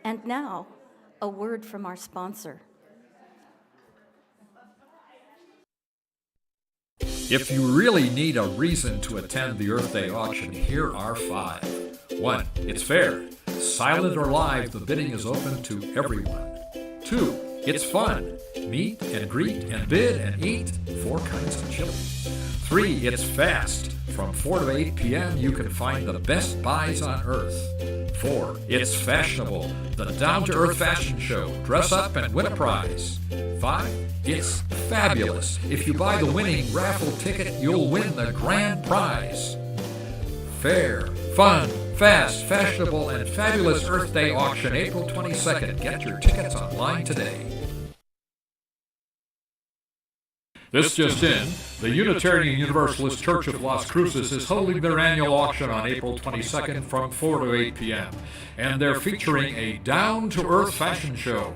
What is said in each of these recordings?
And now, a word from our sponsor. If you really need a reason to attend the Earth Day auction, here are 5. 1. It's fair. Silent or live, the bidding is open to everyone. 2. It's fun. Meet and greet and bid and eat 4 kinds of chili. 3. It's fast. From 4 to 8 p.m., you can find the best buys on Earth. 4. It's fashionable. The down-to-earth fashion show. Dress up and win a prize. 5. It's fabulous. If you buy the winning raffle ticket, you'll win the grand prize. Fair, fun, fast, fashionable, and fabulous Earth Day auction, April 22nd. Get your tickets online today. This just in, the Unitarian Universalist Church of Las Cruces is holding their annual auction on April 22nd from 4 to 8 p.m. And they're featuring a down-to-earth fashion show.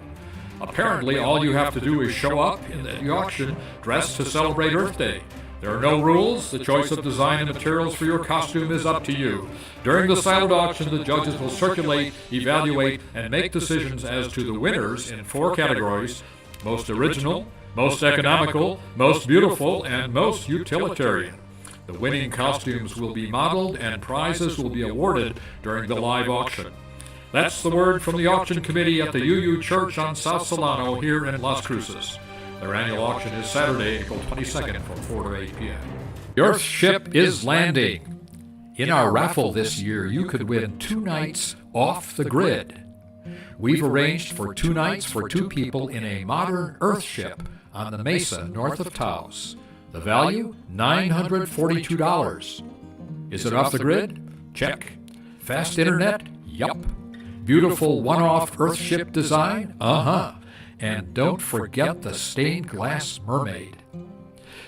Apparently, all you have to do is show up in the auction dressed to celebrate Earth Day. There are no rules. The choice of design and materials for your costume is up to you. During the silent auction, the judges will circulate, evaluate, and make decisions as to the winners in 4 categories: most original, most economical, most beautiful, and most utilitarian. The winning costumes will be modeled and prizes will be awarded during the live auction. That's the word from the auction committee at the UU Church on South Solano here in Las Cruces. Their annual auction is Saturday, April 22nd from 4 to 8 p.m. The Earth ship is landing. In our raffle this year, you could win 2 nights off the grid. We've arranged for 2 nights for 2 people in a modern Earth ship on the mesa north of Taos. The value, $942. Is it off the grid? Check. Fast internet? Yup. Beautiful one-off Earthship design? Uh-huh. And don't forget the stained glass mermaid.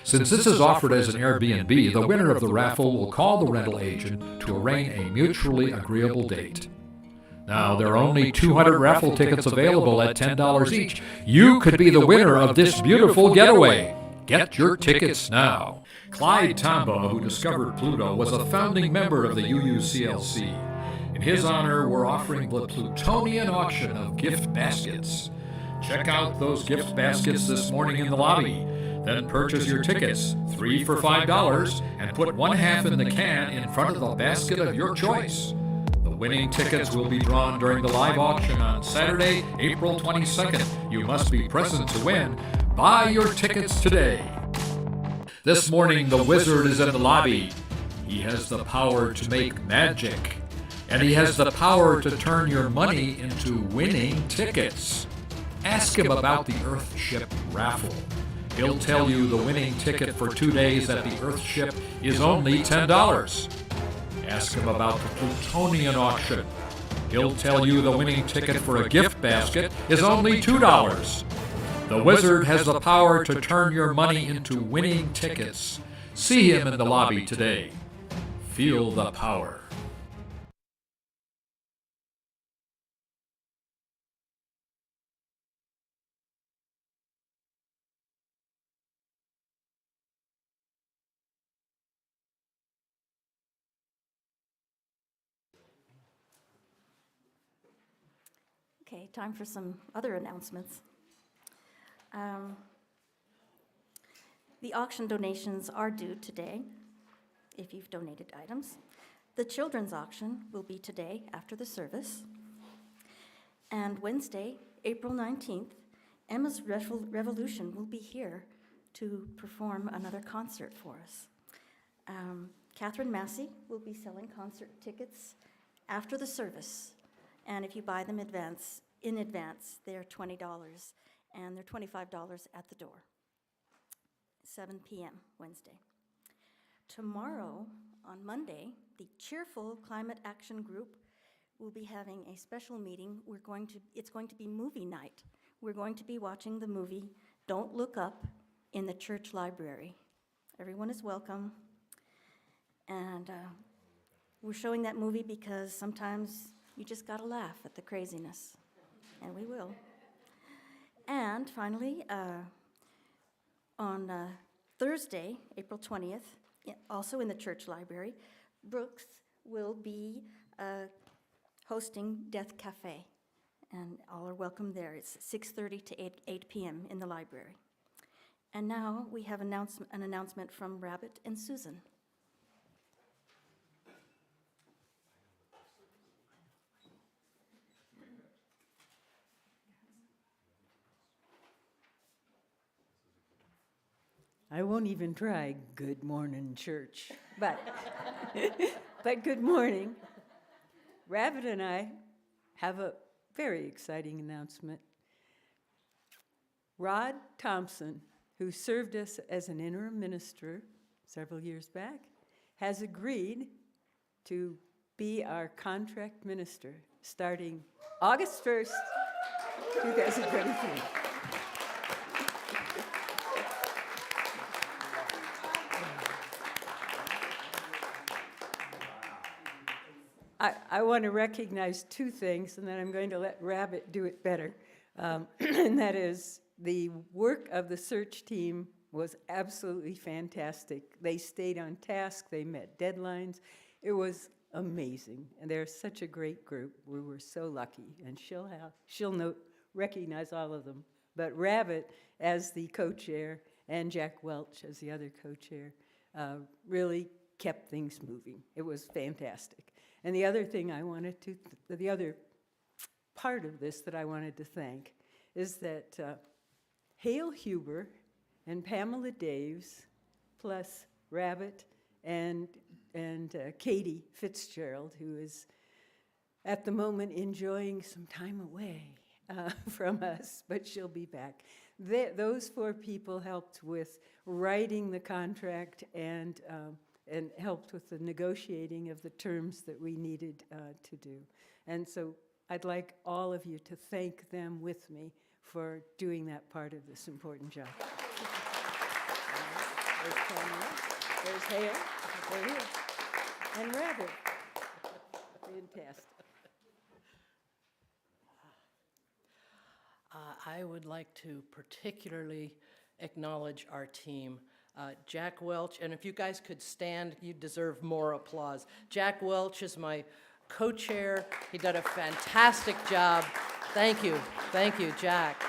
Since this is offered as an Airbnb, the winner of the raffle will call the rental agent to arrange a mutually agreeable date. Now, there are only 200 raffle tickets available at $10 each. You could be the winner of this beautiful getaway. Get your tickets now. Clyde Tombaugh, who discovered Pluto, was a founding member of the UUCLC. In his honor, we're offering the Plutonian auction of gift baskets. Check out those gift baskets this morning in the lobby. Then purchase your tickets, 3 for $5, and put 1/2 in the can in front of the basket of your choice. The winning tickets will be drawn during the live auction on Saturday, April 22nd. You must be present to win. Buy your tickets today. This morning, the wizard is in the lobby. He has the power to make magic. And he has the power to turn your money into winning tickets. Ask him about the Earthship raffle. He'll tell you the winning ticket for 2 days at the Earthship is only $10. Ask him about the Plutonian auction. He'll tell you the winning ticket for a gift basket is only $2. The wizard has the power to turn your money into winning tickets. See him in the lobby today. Feel the power. Okay, time for some other announcements. The auction donations are due today, if you've donated items. The children's auction will be today after the service. And Wednesday, April 19th, Emma's Revolution will be here to perform another concert for us. Catherine Massey will be selling concert tickets after the service. And if you buy them in advance, they're $20, and they're $25 at the door. 7 p.m. Wednesday. Tomorrow, on Monday, the Cheerful Climate Action Group will be having a special meeting. It's going to be movie night. We're going to be watching the movie Don't Look Up in the church library. Everyone is welcome. And we're showing that movie because sometimes you just gotta laugh at the craziness, and we will. And finally, on Thursday, April 20th, also in the church library, Brooks will be hosting Death Cafe. and all are welcome there. It's 6:30 to 8 p.m. in the library. And now we have an announcement from Rabbit and Susan. I won't even try good morning, church, but, but good morning. Rabbit and I have a very exciting announcement. Rod Thompson, who served us as an interim minister several years back, has agreed to be our contract minister starting August 1st, 2023. I want to recognize two things, and then I'm going to let Rabbit do it better. And that is, the work of the search team was absolutely fantastic. They stayed on task, they met deadlines. It was amazing, and they're such a great group. We were so lucky, and she'll recognize all of them. But Rabbit, as the co-chair, and Jack Welch as the other co-chair, really kept things moving. It was fantastic. And the other thing the other part of this that I wanted to thank is that Hale Huber and Pamela Daves, plus Rabbit and Katie Fitzgerald, who is at the moment enjoying some time away from us, but she'll be back. Those four people helped with writing the contract and helped with the negotiating of the terms that we needed to do. And so I'd like all of you to thank them with me for doing that part of this important job. There's Pamela, there's Hale, there he is, and Rabbit. Fantastic. I would like to particularly acknowledge our team. Jack Welch, and if you guys could stand, you deserve more applause. Jack Welch is my co-chair. He did a fantastic job. Thank you, Jack.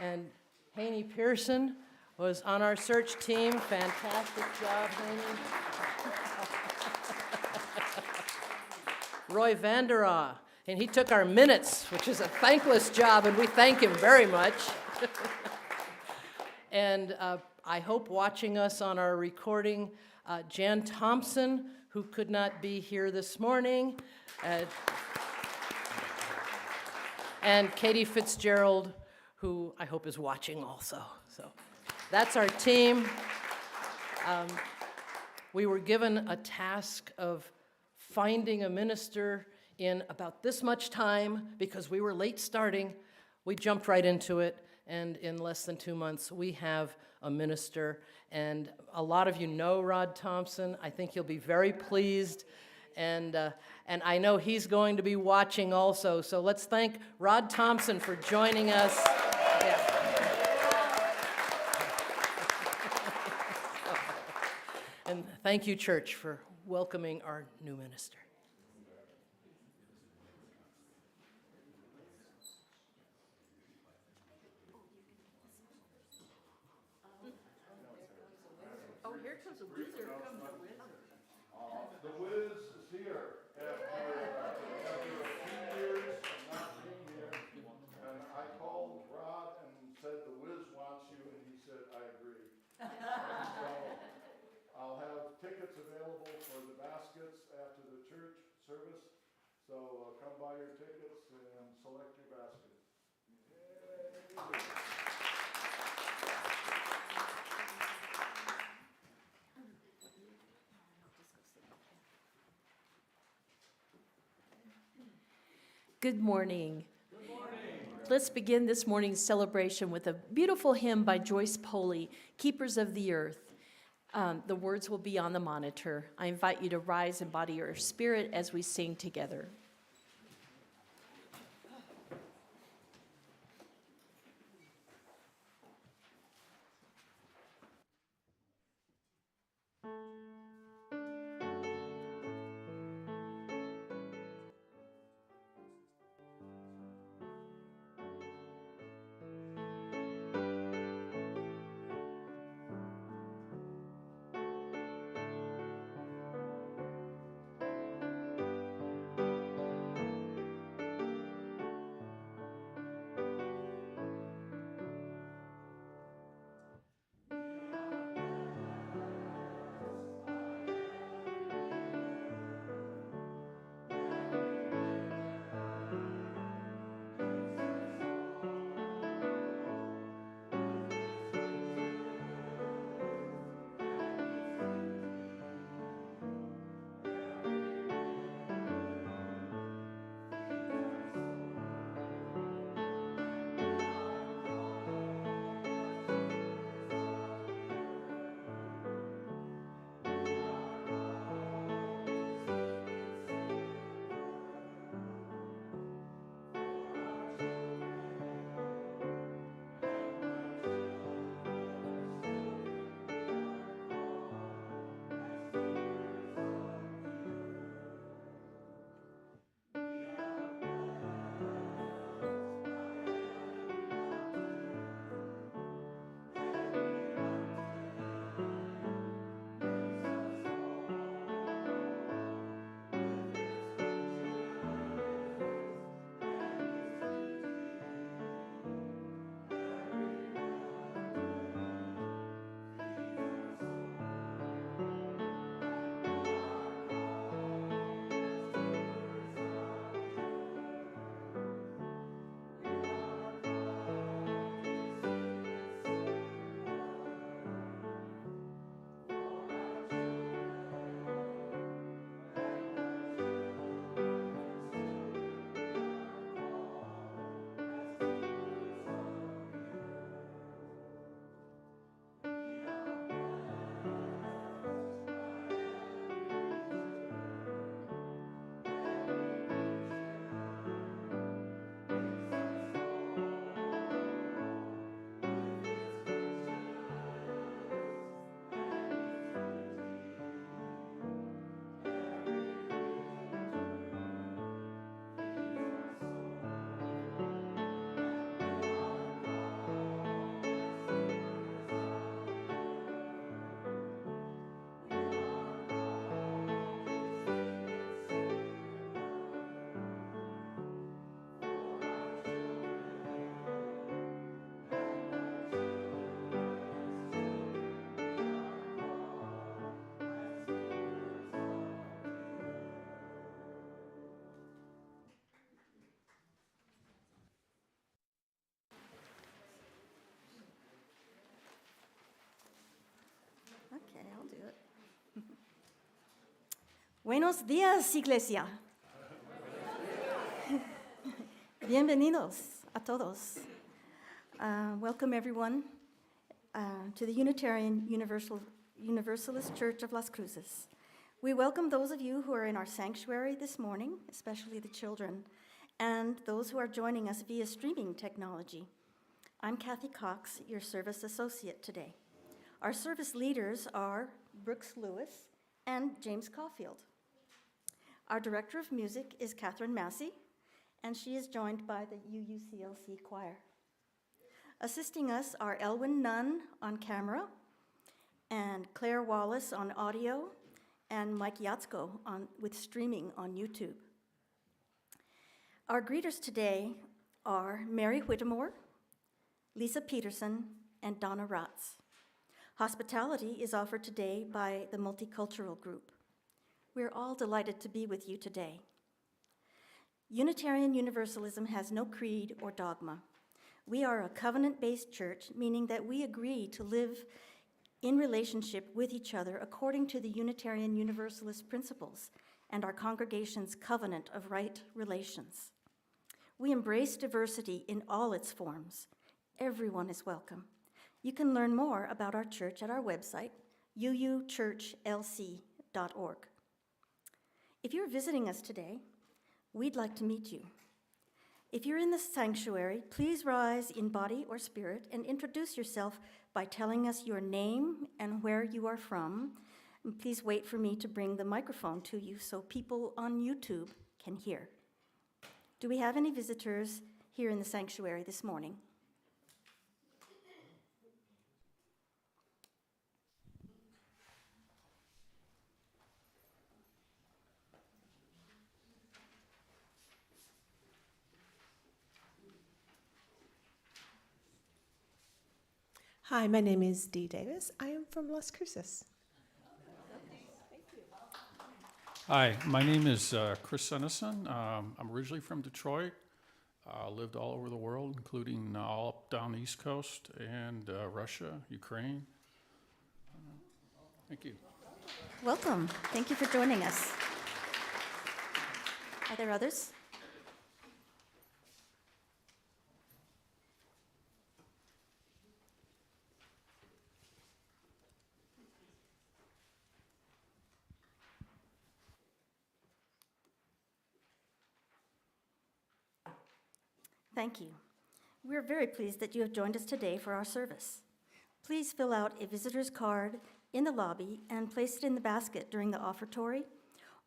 And Haney Pearson was on our search team. Fantastic job, Haney. Roy Vanderaw, and he took our minutes, which is a thankless job, and we thank him very much. And I hope watching us on our recording, Jan Thompson, who could not be here this morning, and Katie Fitzgerald, who I hope is watching also. So that's our team. We were given a task of finding a minister in about this much time because we were late starting. We jumped right into it, and in less than 2 months, we have a minister. And a lot of you know Rod Thompson. I think you'll be very pleased. And I know he's going to be watching also. So let's thank Rod Thompson for joining us. Yeah. And thank you, church, for welcoming our new minister. Oh, here comes a wizard. The Wiz is here after a few years of not being here. And I called Rod and said, the Wiz wants you, and he said, I agree. So I'll have tickets available for the baskets after the church service. So come buy your tickets and select your basket. Yay. Good morning. Good morning. Let's begin this morning's celebration with a beautiful hymn by Joyce Poley, Keepers of the Earth. The words will be on the monitor. I invite you to rise in body or spirit as we sing together. Okay, I'll do it. Buenos días, iglesia. Bienvenidos a todos. Welcome, everyone, to the Unitarian Universalist Church of Las Cruces. We welcome those of you who are in our sanctuary this morning, especially the children, and those who are joining us via streaming technology. I'm Kathy Cox, your service associate today. Our service leaders are Brooks Lewis and James Caulfield. Our director of music is Catherine Massey, and she is joined by the UUCLC choir. Assisting us are Elwin Nunn on camera, and Claire Wallace on audio, and Mike Yatzko with streaming on YouTube. Our greeters today are Mary Whittemore, Lisa Peterson, and Donna Ratz. Hospitality is offered today by the Multicultural Group. We're all delighted to be with you today. Unitarian Universalism has no creed or dogma. We are a covenant-based church, meaning that we agree to live in relationship with each other according to the Unitarian Universalist principles and our congregation's covenant of right relations. We embrace diversity in all its forms. Everyone is welcome. You can learn more about our church at our website, uuchurchlc.org. If you're visiting us today, we'd like to meet you. If you're in the sanctuary, please rise in body or spirit and introduce yourself by telling us your name and where you are from. And please wait for me to bring the microphone to you so people on YouTube can hear. Do we have any visitors here in the sanctuary this morning? Hi, my name is Dee Davis. I am from Las Cruces. Hi, my name is Chris Sunnison. I'm originally from Detroit. Lived all over the world, including all up down the East Coast and Russia, Ukraine. Thank you. Welcome. Thank you for joining us. Are there others? Thank you. We're very pleased that you have joined us today for our service. Please fill out a visitor's card in the lobby and place it in the basket during the offertory,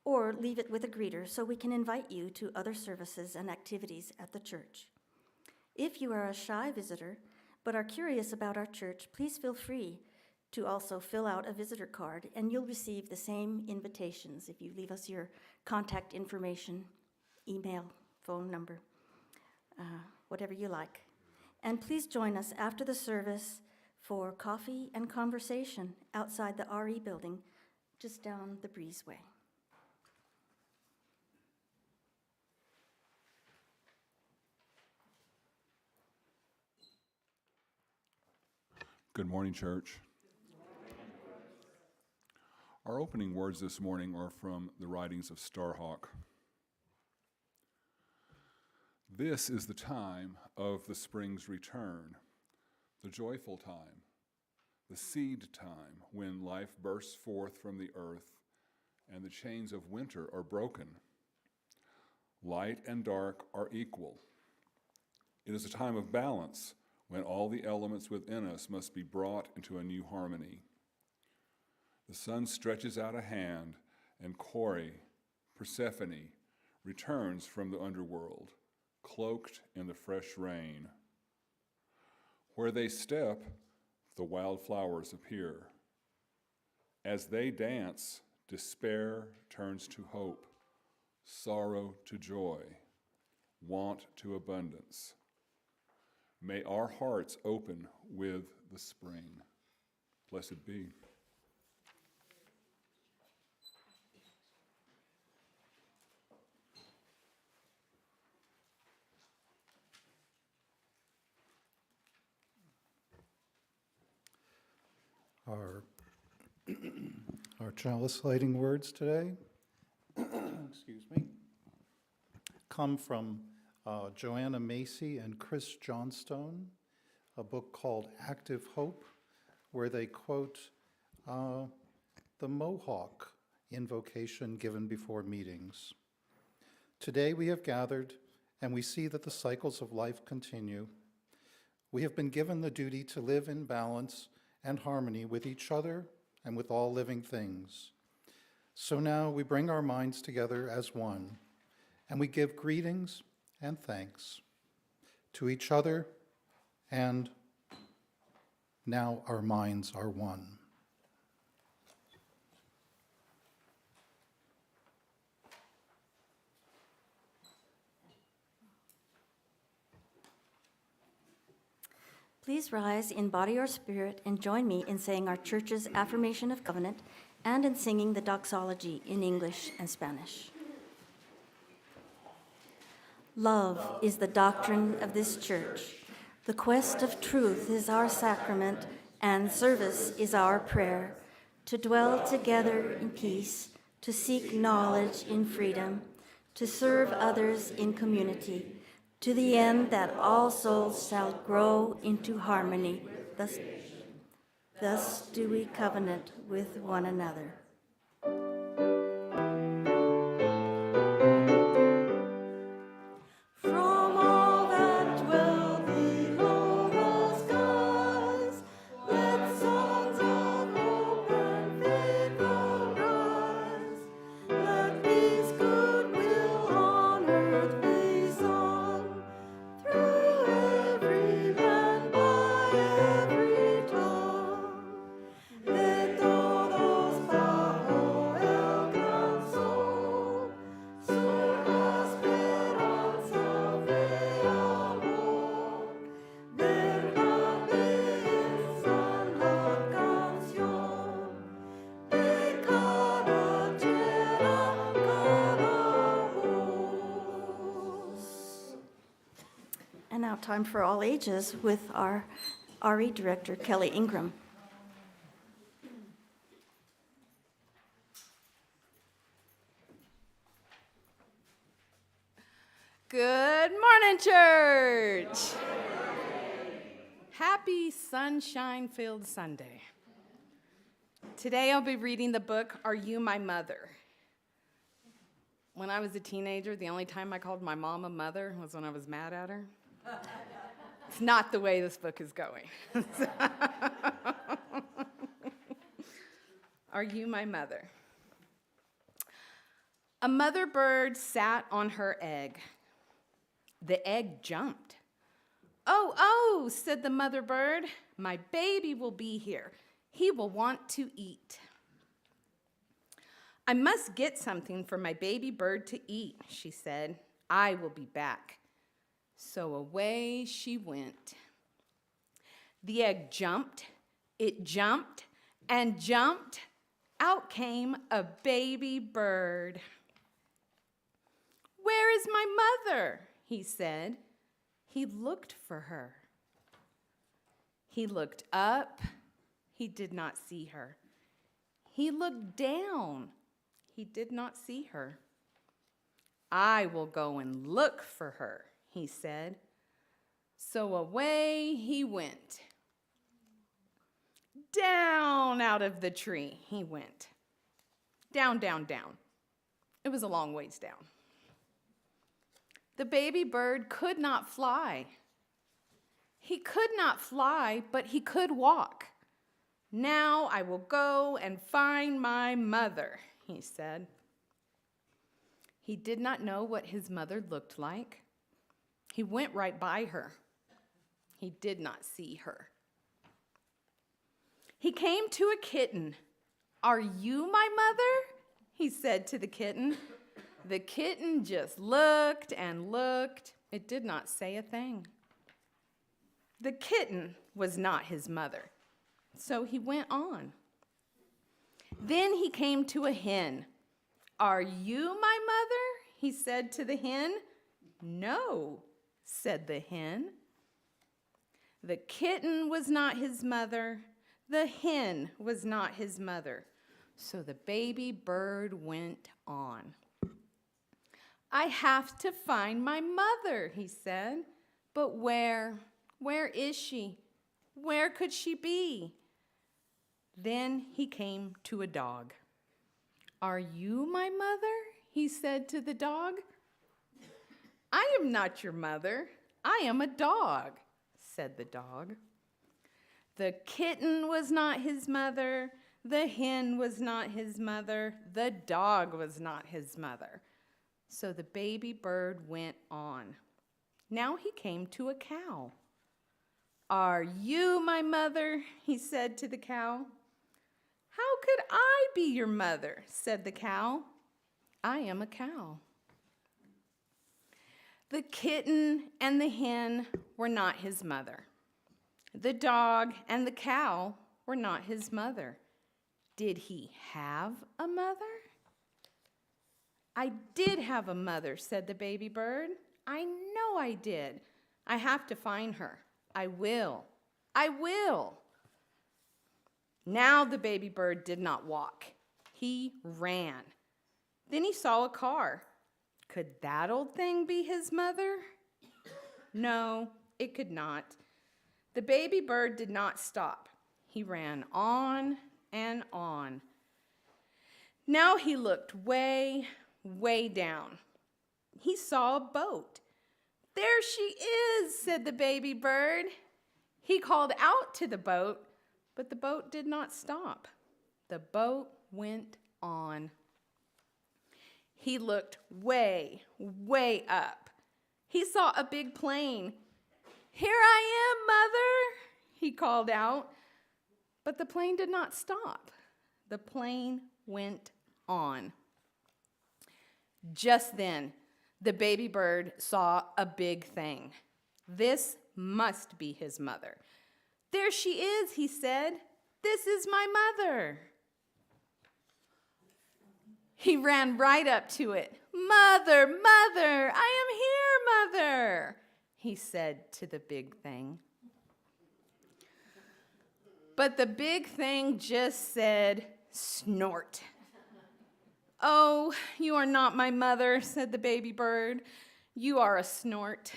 or leave it with a greeter so we can invite you to other services and activities at the church. If you are a shy visitor but are curious about our church, please feel free to also fill out a visitor card, and you'll receive the same invitations if you leave us your contact information, email, phone number. Whatever you like. And please join us after the service for coffee and conversation outside the RE building, just down the breezeway. Good morning, church. Our opening words this morning are from the writings of Starhawk. This is the time of the spring's return, the joyful time, the seed time when life bursts forth from the earth and the chains of winter are broken. Light and dark are equal. It is a time of balance when all the elements within us must be brought into a new harmony. The sun stretches out a hand, and Corey, Persephone, returns from the underworld, cloaked in the fresh rain. Where they step, the wild flowers appear. As they dance, despair turns to hope, sorrow to joy, want to abundance. May our hearts open with the spring. Blessed be. Our Our chalice lighting words today, excuse me, come from Joanna Macy and Chris Johnstone, a book called Active Hope, where they quote the Mohawk invocation given before meetings. Today we have gathered and we see that the cycles of life continue. We have been given the duty to live in balance and harmony with each other and with all living things. So now we bring our minds together as one, and we give greetings and thanks to each other, and now our minds are one. Please rise in body or spirit and join me in saying our church's affirmation of covenant and in singing the doxology in English and Spanish. Love is the doctrine of this church. The quest of truth is our sacrament, and service is our prayer. To dwell together in peace, to seek knowledge in freedom, to serve others in community, to the end that all souls shall grow into harmony. Thus do we covenant with one another. From all that dwell below the skies, let songs of hope and faith arise. Let peace, goodwill on earth be sung, through every land, by every tongue. De todos bajo el gran sol, surja esperanza de amor. Verdad belleza la canción, de cada tierra, cada voz. And now time for all ages with our RE director, Kelly Ingram. Good morning, church. Happy sunshine-filled Sunday. Today I'll be reading the book, Are You My Mother? When I was a teenager, the only time I called my mom a mother was when I was mad at her. It's not the way this book is going. Are You My Mother? A mother bird sat on her egg. The egg jumped. "Oh, oh," said the mother bird, "my baby will be here. He will want to eat." "I must get something for my baby bird to eat," she said. "I will be back." So away she went. The egg jumped, it jumped, and jumped. Out came a baby bird. "Where is my mother?" he said. He looked for her. He looked up. He did not see her. He looked down. He did not see her. "I will go and look for her," he said. So away he went. Down out of the tree he went. Down, down, down. It was a long ways down. The baby bird could not fly. He could not fly, but he could walk. "Now I will go and find my mother," he said. He did not know what his mother looked like. He went right by her. He did not see her. He came to a kitten. "Are you my mother?" he said to the kitten. The kitten just looked and looked. It did not say a thing. The kitten was not his mother, so he went on. Then he came to a hen. "Are you my mother?" he said to the hen. "No," said the hen. The kitten was not his mother. The hen was not his mother. So the baby bird went on. I have to find my mother, he said. But where? Where is she? Where could she be? Then he came to a dog. Are you my mother? He said to the dog. I am not your mother. I am a dog, said the dog. The kitten was not his mother. The hen was not his mother. The dog was not his mother. So the baby bird went on. Now he came to a cow. Are you my mother? He said to the cow. How could I be your mother? Said the cow. I am a cow. The kitten and the hen were not his mother. The dog and the cow were not his mother. Did he have a mother? I did have a mother, said the baby bird. I know I did. I have to find her. I will. I will. Now the baby bird did not walk. He ran. Then he saw a car. Could that old thing be his mother? No, it could not. The baby bird did not stop. He ran on and on. Now he looked way, way down. He saw a boat. There she is, said the baby bird. He called out to the boat, but the boat did not stop. The boat went on. He looked way, way up. He saw a big plane. Here I am, mother, he called out. But the plane did not stop. The plane went on. Just then, the baby bird saw a big thing. This must be his mother. There she is, he said. This is my mother. He ran right up to it. Mother, mother, I am here, mother, he said to the big thing. But the big thing just said, snort. Oh, you are not my mother, said the baby bird. You are a snort.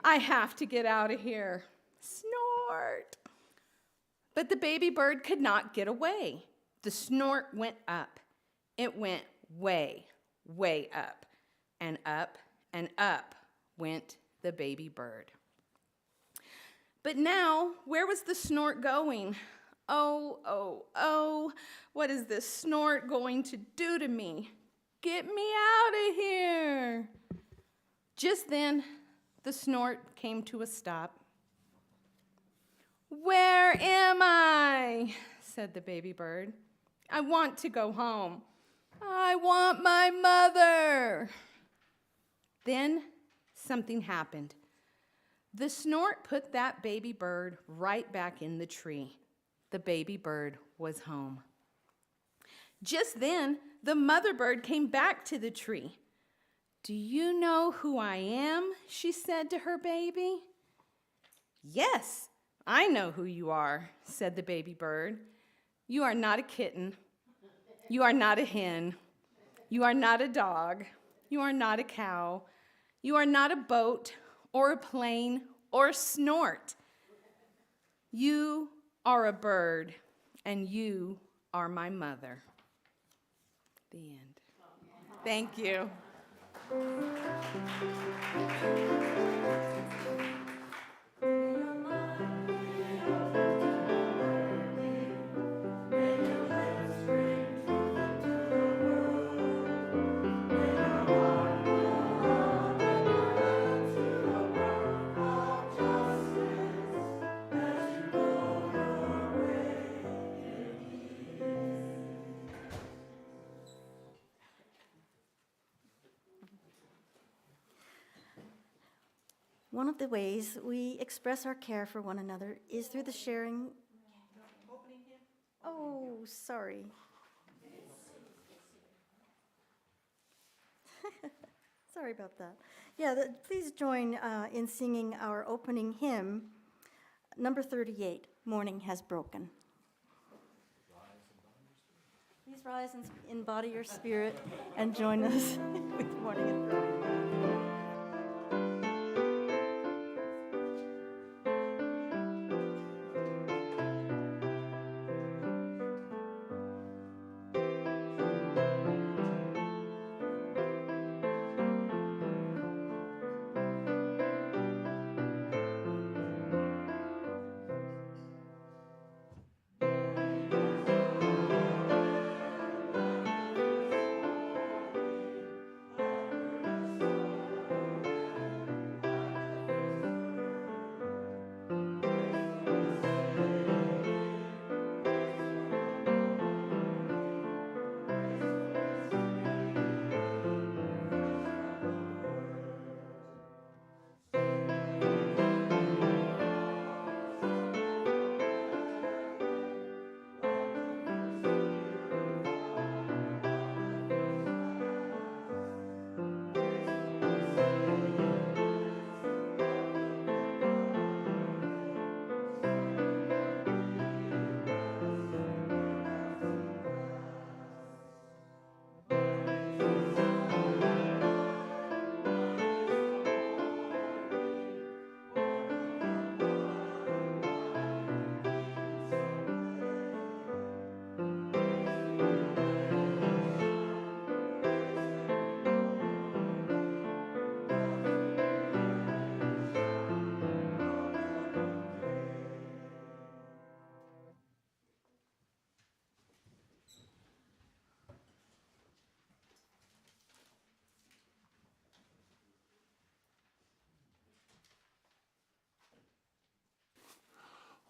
I have to get out of here. Snort. But the baby bird could not get away. The snort went up. It went way, way up. And up went the baby bird. But now, where was the snort going? Oh, oh, oh, what is this snort going to do to me? Get me out of here. Just then, the snort came to a stop. Where am I? Said the baby bird. I want to go home. I want my mother. Then something happened. The snort put that baby bird right back in the tree. The baby bird was home. Just then, the mother bird came back to the tree. Do you know who I am? She said to her baby. Yes, I know who you are, said the baby bird. You are not a kitten. You are not a hen. You are not a dog. You are not a cow. You are not a boat or a plane or a snort. You are a bird, and you are my mother. The end. Thank you. One of the ways we express our care for one another is through the sharing. Oh, sorry. Sorry about that. Yeah, please join in singing our opening hymn, number 38, Morning Has Broken. rise in body or spirit and join us with morning and prayer.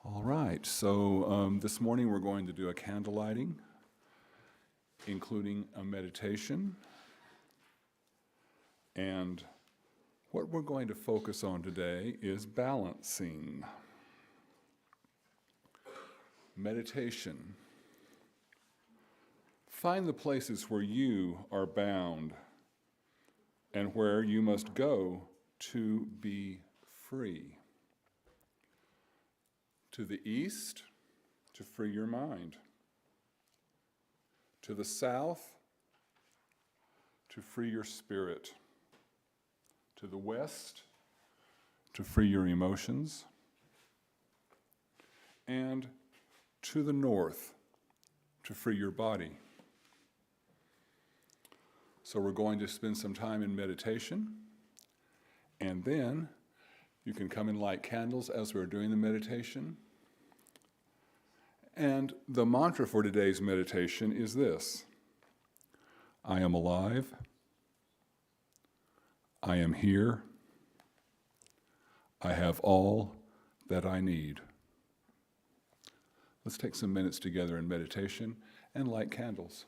All right, so this morning we're going to do a candle lighting, including a meditation. And what we're going to focus on today is balancing. Meditation. Find the places where you are bound and where you must go to be free. To the east, to free your mind. To the south, to free your spirit. To the west, to free your emotions. And to the north, to free your body. So we're going to spend some time in meditation, and then you can come and light candles as we're doing the meditation. And the mantra for today's meditation is this: I am alive, I am here, I have all that I need. Let's take some minutes together in meditation and light candles.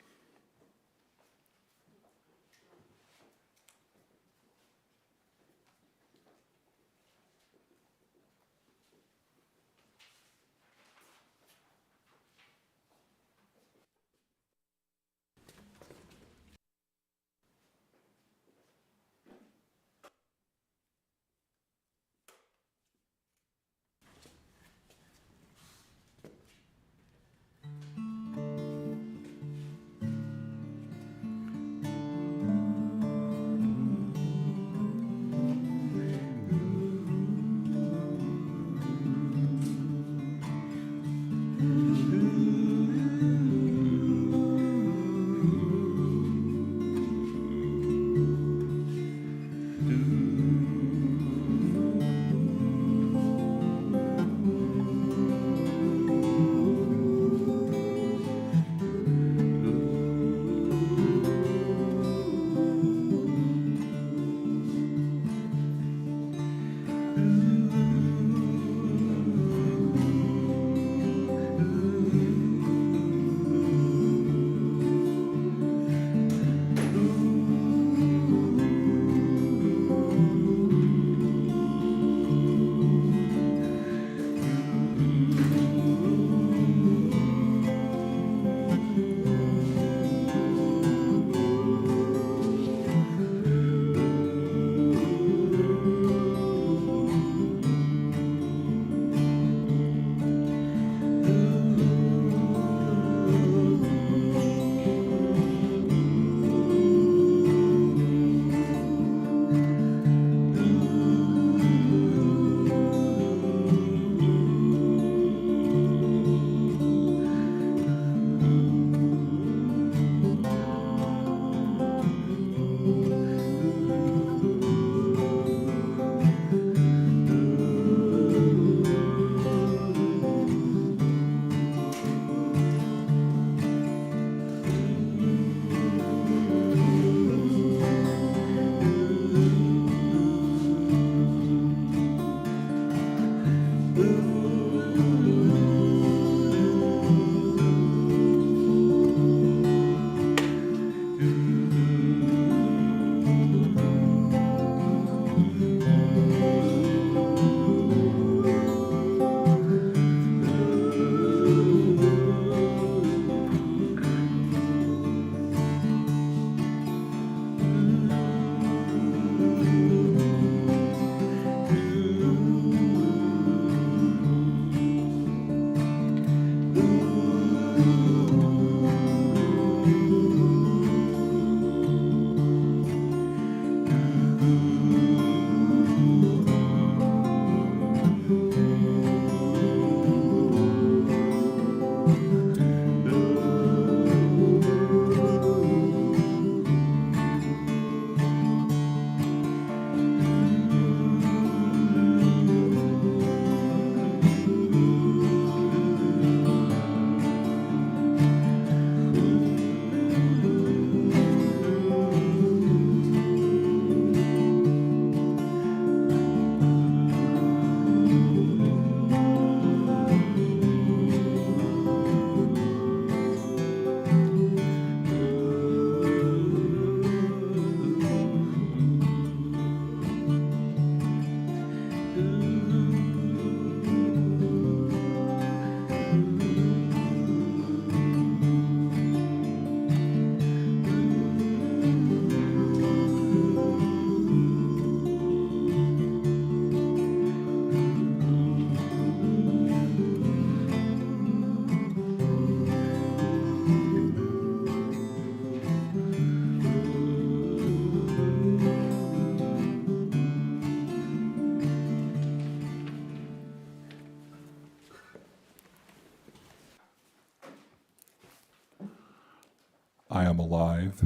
alive.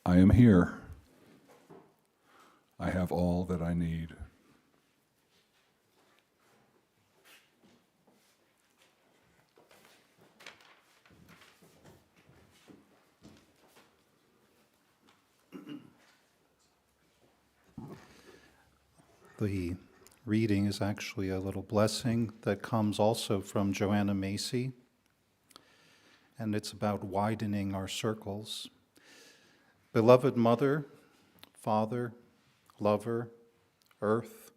I am here. I have all that I need. The reading is actually a little blessing that comes also from Joanna Macy, and it's about widening our circles. Beloved Mother, Father, Lover, Earth,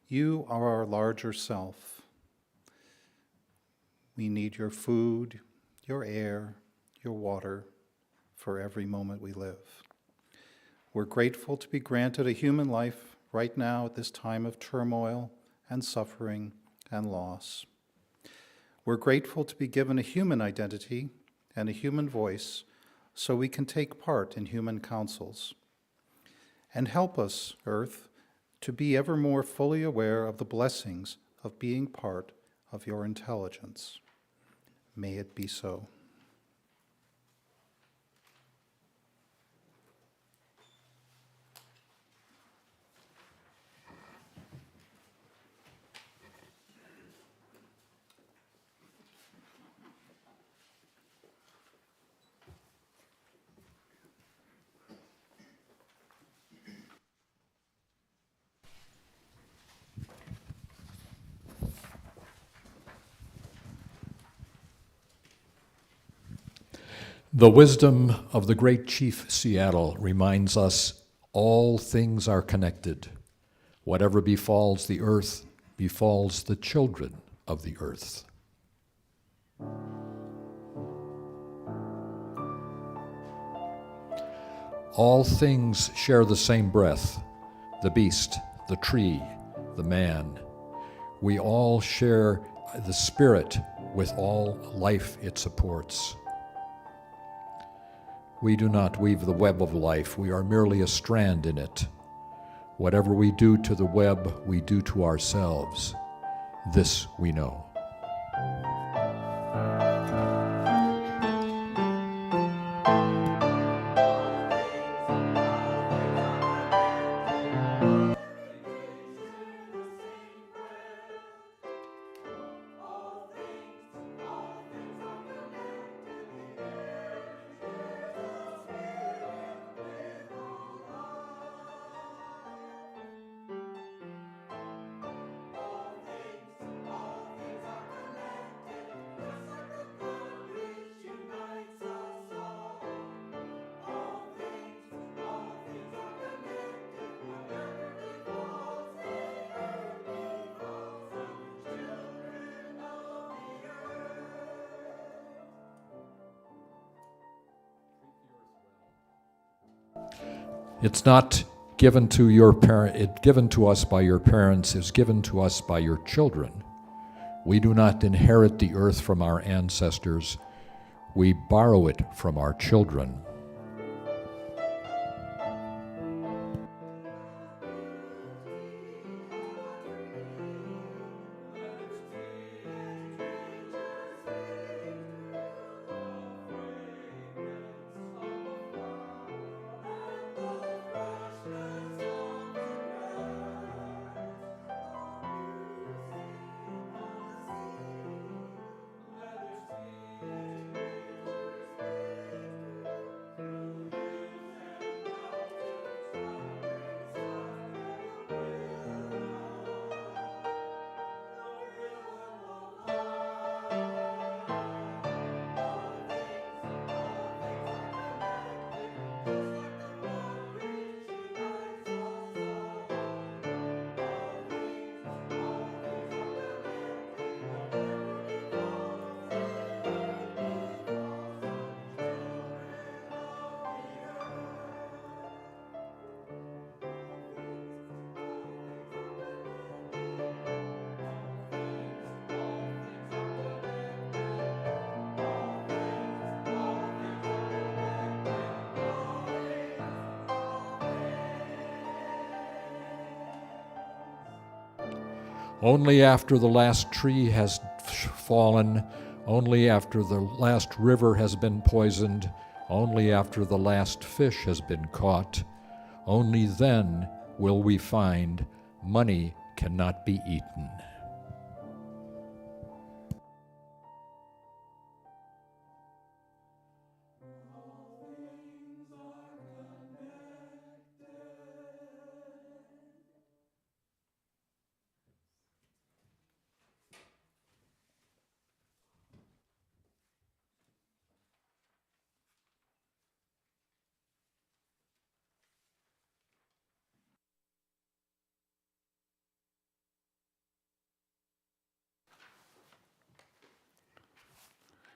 you are our larger self. We need your food, your air, your water for every moment we live. We're grateful to be granted a human life right now at this time of turmoil and suffering and loss. We're grateful to be given a human identity and a human voice so we can take part in human councils. And help us, Earth, to be ever more fully aware of the blessings of being part of your intelligence. May it be so. The wisdom of the great Chief Seattle reminds us all things are connected. Whatever befalls the earth befalls the children of the earth. All things share the same breath, the beast, the tree, the man. We all share the spirit with all life it supports. We do not weave the web of life, we are merely a strand in it. Whatever we do to the web, we do to ourselves. This we know. It's not given to your parent, it's given to us by your parents, it's given to us by your children. We do not inherit the earth from our ancestors, we borrow it from our children. Only after the last tree has fallen, only after the last river has been poisoned, only after the last fish has been caught, only then will we find money cannot be eaten.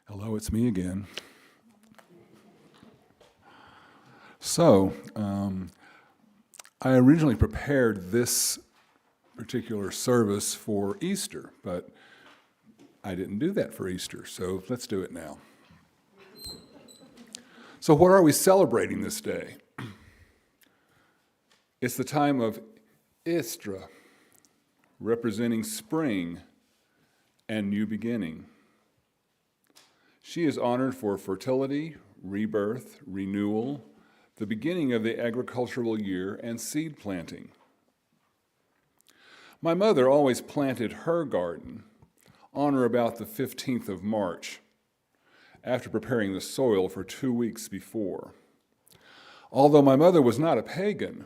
Hello, it's me again. So, I originally prepared this particular service for Easter, but I didn't do that for Easter, so let's do it now. So what are we celebrating this day? It's the time of Istra, representing spring and new beginning. She is honored for fertility, rebirth, renewal, the beginning of the agricultural year, and seed planting. My mother always planted her garden on or about the 15th of March, after preparing the soil for 2 weeks before. Although my mother was not a pagan,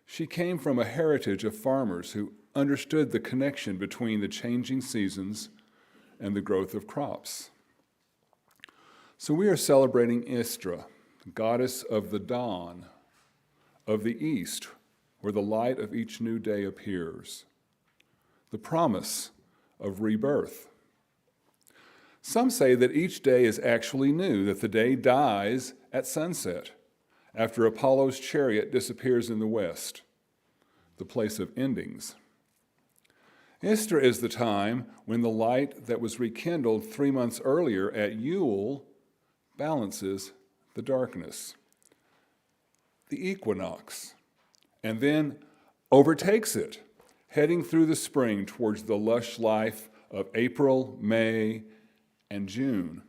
she came from a heritage of farmers who understood the connection between the changing seasons and the growth of crops. So we are celebrating Istra, goddess of the dawn, of the east, where the light of each new day appears, the promise of rebirth. Some say that each day is actually new, that the day dies at sunset, after Apollo's chariot disappears in the west, the place of endings. Istra is the time when the light that was rekindled 3 months earlier at Yule balances the darkness, the equinox, and then overtakes it, heading through the spring towards the lush life of April, May, and June,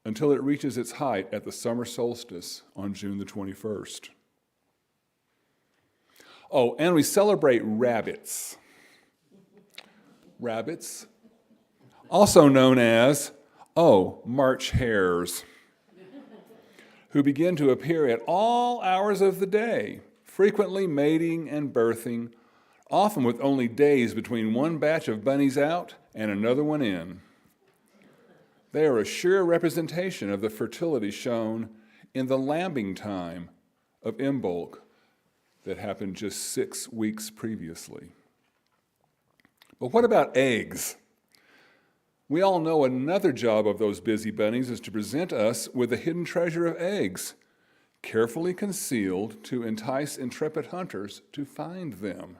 until it reaches its height at the summer solstice on June the 21st. Oh, and we celebrate rabbits. Rabbits, also known as, March hares, who begin to appear at all hours of the day, frequently mating and birthing, often with only days between one batch of bunnies out and another one in. They are a sure representation of the fertility shown in the lambing time of Imbolc that happened just 6 weeks previously. But what about eggs? We all know another job of those busy bunnies is to present us with a hidden treasure of eggs, carefully concealed to entice intrepid hunters to find them.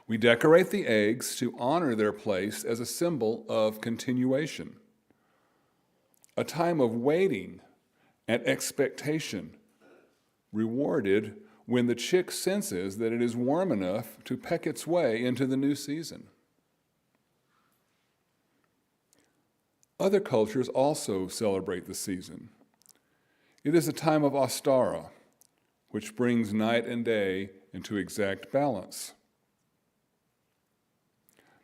We decorate the eggs to honor their place as a symbol of continuation, a time of waiting and expectation, rewarded when the chick senses that it is warm enough to peck its way into the new season. Other cultures also celebrate the season. It is a time of Ostara, which brings night and day into exact balance.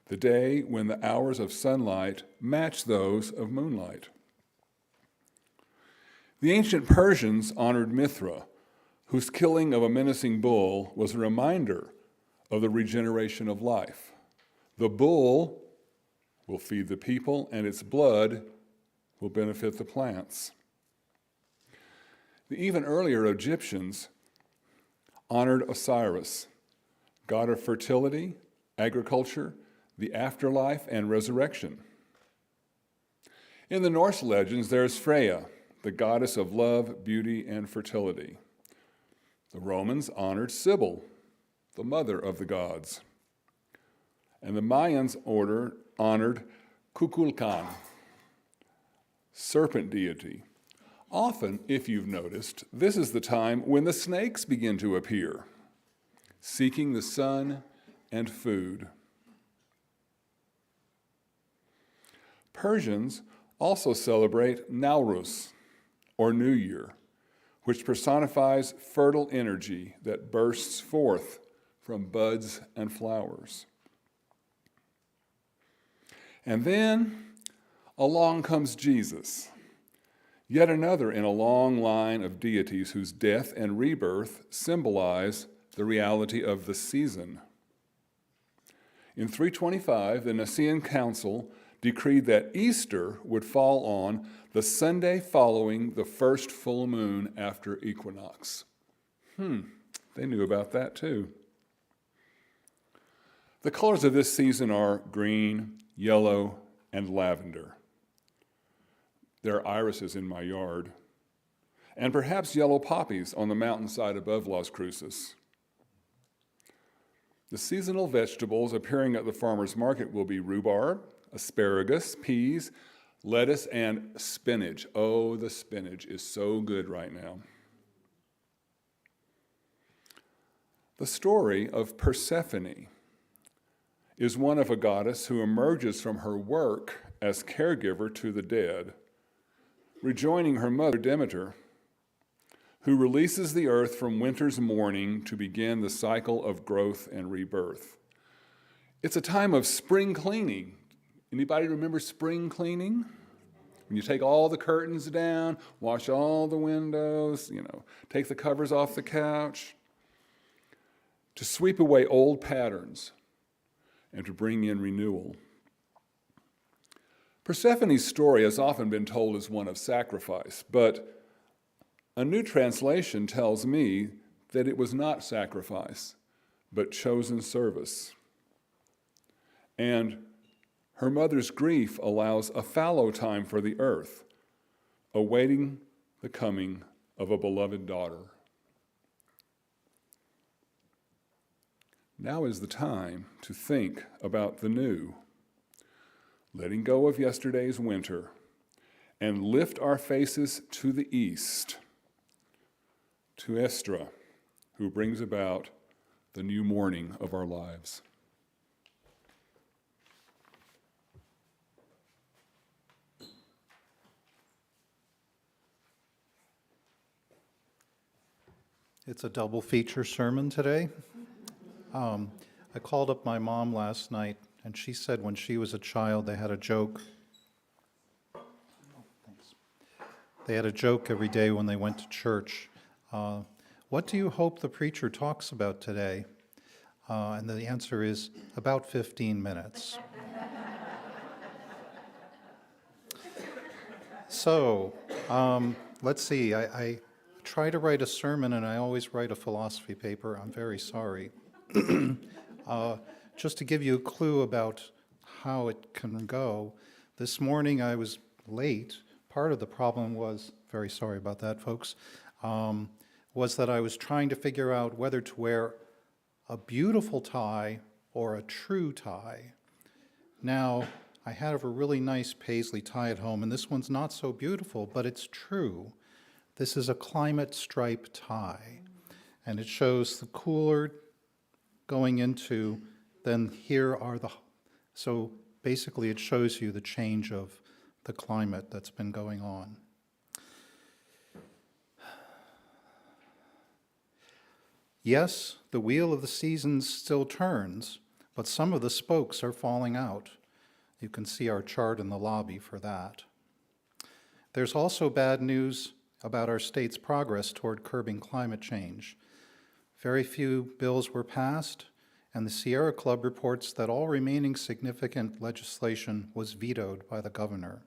The day when the hours of sunlight match those of moonlight. The ancient Persians honored Mithra, whose killing of a menacing bull was a reminder of the regeneration of life. The bull will feed the people, and its blood will benefit the plants. The even earlier Egyptians honored Osiris, god of fertility, agriculture, the afterlife, and resurrection. In the Norse legends, there is Freya, the goddess of love, beauty, and fertility. The Romans honored Sibyl, the mother of the gods. And the Mayans honored Kukulkan, serpent deity. Often, if you've noticed, this is the time when the snakes begin to appear, seeking the sun and food. Persians also celebrate Nowruz, or New Year, which personifies fertile energy that bursts forth from buds and flowers. And then along comes Jesus, yet another in a long line of deities whose death and rebirth symbolize the reality of the season. In 325, the Nicene Council decreed that Easter would fall on the Sunday following the first full moon after Equinox. They knew about that too. The colors of this season are green, yellow, and lavender. There are irises in my yard, and perhaps yellow poppies on the mountainside above Las Cruces. The seasonal vegetables appearing at the farmer's market will be rhubarb, asparagus, peas, lettuce, and spinach. Oh, the spinach is so good right now. The story of Persephone is one of a goddess who emerges from her work as caregiver to the dead, rejoining her mother Demeter, who releases the earth from winter's mourning to begin the cycle of growth and rebirth. It's a time of spring cleaning. Anybody remember spring cleaning? When you take all the curtains down, wash all the windows, take the covers off the couch, to sweep away old patterns and to bring in renewal. Persephone's story has often been told as one of sacrifice, but a new translation tells me that it was not sacrifice, but chosen service. And her mother's grief allows a fallow time for the earth, awaiting the coming of a beloved daughter. Now is the time to think about the new, letting go of yesterday's winter, and lift our faces to the east, to Estra, who brings about the new morning of our lives. It's a double feature sermon today. I called up my mom last night, and she said when she was a child, they had a joke. They had a joke every day when they went to church. What do you hope the preacher talks about today? And the answer is about 15 minutes. So, let's see. I try to write a sermon, and I always write a philosophy paper. I'm very sorry. Just to give you a clue about how it can go, this morning I was late. Part of the problem was, very sorry about that, folks, was that I was trying to figure out whether to wear a beautiful tie or a true tie. Now, I have a really nice paisley tie at home, and this one's not so beautiful, but it's true. This is a climate stripe tie, and it shows the cooler going into, then here are so basically it shows you the change of the climate that's been going on. Yes, the wheel of the seasons still turns, but some of the spokes are falling out. You can see our chart in the lobby for that. There's also bad news about our state's progress toward curbing climate change. Very few bills were passed, and the Sierra Club reports that all remaining significant legislation was vetoed by the governor.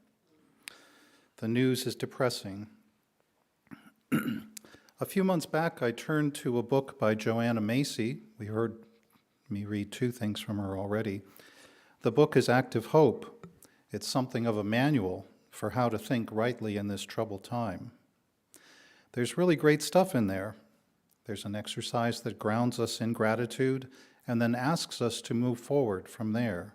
The news is depressing. A few months back, I turned to a book by Joanna Macy. We heard me read two things from her already. The book is Active Hope. It's something of a manual for how to think rightly in this troubled time. There's really great stuff in there. There's an exercise that grounds us in gratitude and then asks us to move forward from there.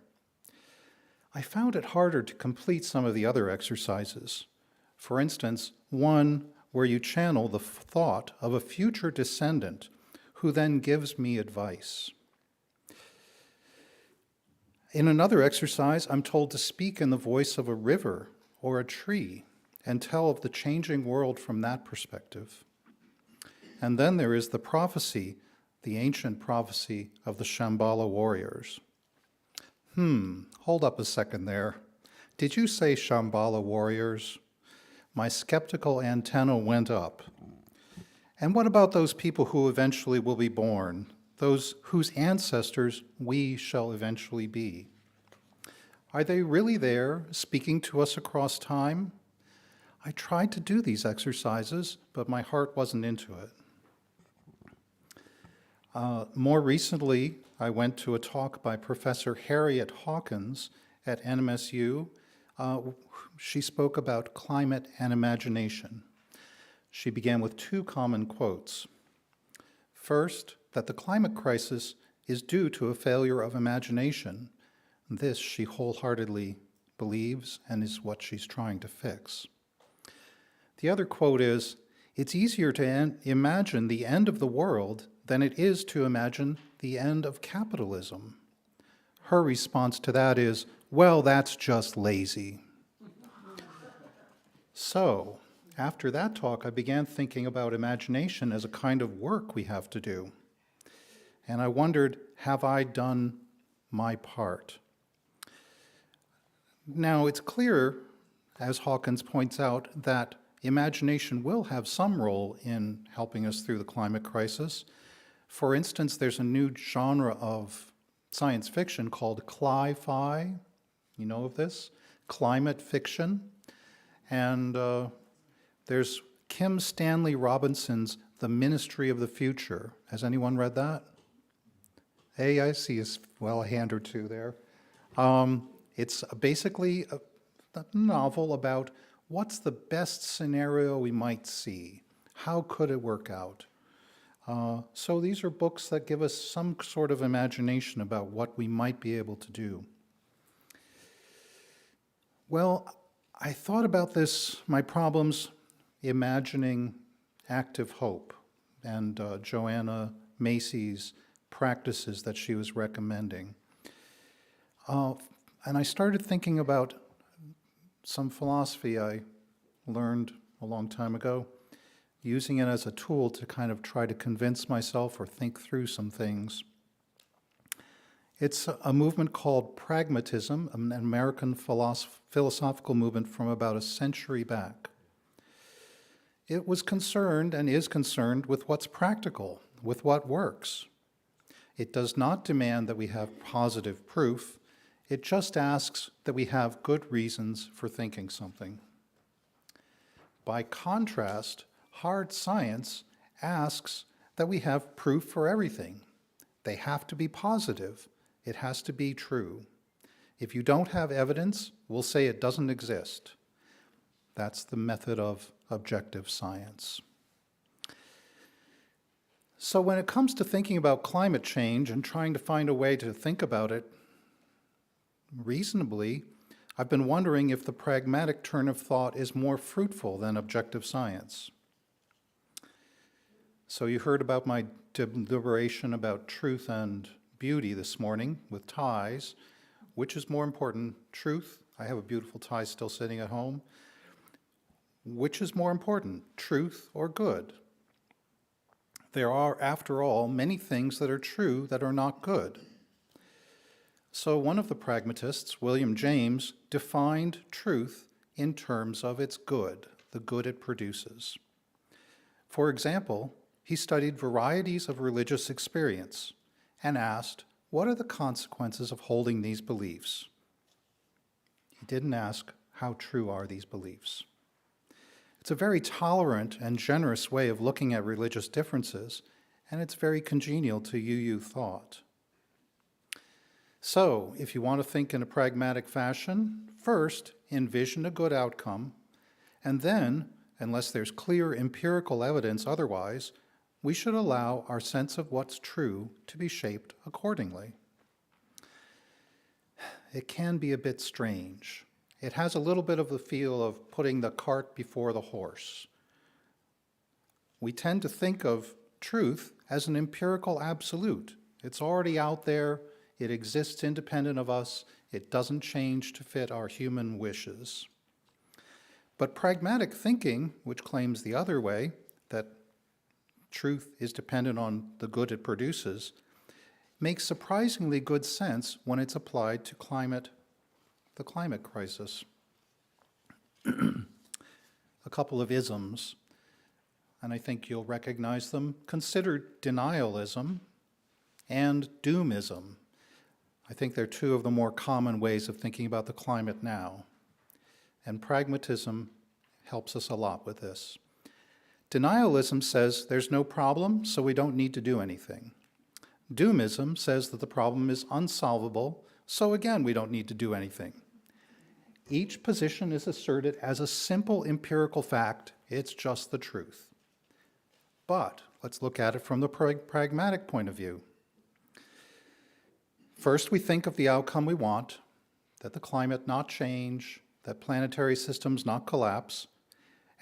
I found it harder to complete some of the other exercises. For instance, one where you channel the thought of a future descendant who then gives me advice. In another exercise, I'm told to speak in the voice of a river or a tree and tell of the changing world from that perspective. And then there is the prophecy, the ancient prophecy of the Shambhala warriors. Hold up a second there. Did you say Shambhala warriors? My skeptical antenna went up. And what about those people who eventually will be born, those whose ancestors we shall eventually be? Are they really there, speaking to us across time? I tried to do these exercises, but my heart wasn't into it. More recently, I went to a talk by Professor Harriet Hawkins at NMSU. She spoke about climate and imagination. She began with two common quotes. First, that the climate crisis is due to a failure of imagination. This she wholeheartedly believes and is what she's trying to fix. The other quote is, "It's easier to imagine the end of the world than it is to imagine the end of capitalism." Her response to that is, "Well, that's just lazy." So, after that talk, I began thinking about imagination as a kind of work we have to do. And I wondered, have I done my part? Now, it's clear, as Hawkins points out, that imagination will have some role in helping us through the climate crisis. For instance, there's a new genre of science fiction called cli-fi. You know of this? Climate fiction. And there's Kim Stanley Robinson's The Ministry of the Future. Has anyone read that? Hey, I see a hand or two there. It's basically a novel about what's the best scenario we might see. How could it work out? So these are books that give us some sort of imagination about what we might be able to do. Well, I thought about my problems, imagining active hope and Joanna Macy's practices that she was recommending. And I started thinking about some philosophy I learned a long time ago, using it as a tool to kind of try to convince myself or think through some things. It's a movement called pragmatism, an American philosophical movement from about a century back. It was concerned and is concerned with what's practical, with what works. It does not demand that we have positive proof. It just asks that we have good reasons for thinking something. By contrast, hard science asks that we have proof for everything. They have to be positive. It has to be true. If you don't have evidence, we'll say it doesn't exist. That's the method of objective science. So when it comes to thinking about climate change and trying to find a way to think about it reasonably, I've been wondering if the pragmatic turn of thought is more fruitful than objective science. So you heard about my deliberation about truth and beauty this morning with ties. Which is more important, truth? I have a beautiful tie still sitting at home. Which is more important, truth or good? There are, after all, many things that are true that are not good. So one of the pragmatists, William James, defined truth in terms of its good, the good it produces. For example, he studied varieties of religious experience and asked, what are the consequences of holding these beliefs? He didn't ask, how true are these beliefs? It's a very tolerant and generous way of looking at religious differences, and it's very congenial to UU thought. So, if you want to think in a pragmatic fashion, first, envision a good outcome, and then, unless there's clear empirical evidence otherwise, we should allow our sense of what's true to be shaped accordingly. It can be a bit strange. It has a little bit of the feel of putting the cart before the horse. We tend to think of truth as an empirical absolute. It's already out there. It exists independent of us. It doesn't change to fit our human wishes. But pragmatic thinking, which claims the other way, that truth is dependent on the good it produces, makes surprisingly good sense when it's applied to the climate crisis. A couple of isms, and I think you'll recognize them. Consider denialism and doomism. I think they're two of the more common ways of thinking about the climate now. And pragmatism helps us a lot with this. Denialism says there's no problem, so we don't need to do anything. Doomism says that the problem is unsolvable, so again, we don't need to do anything. Each position is asserted as a simple empirical fact. It's just the truth. But let's look at it from the pragmatic point of view. First, we think of the outcome we want, that the climate not change, that planetary systems not collapse,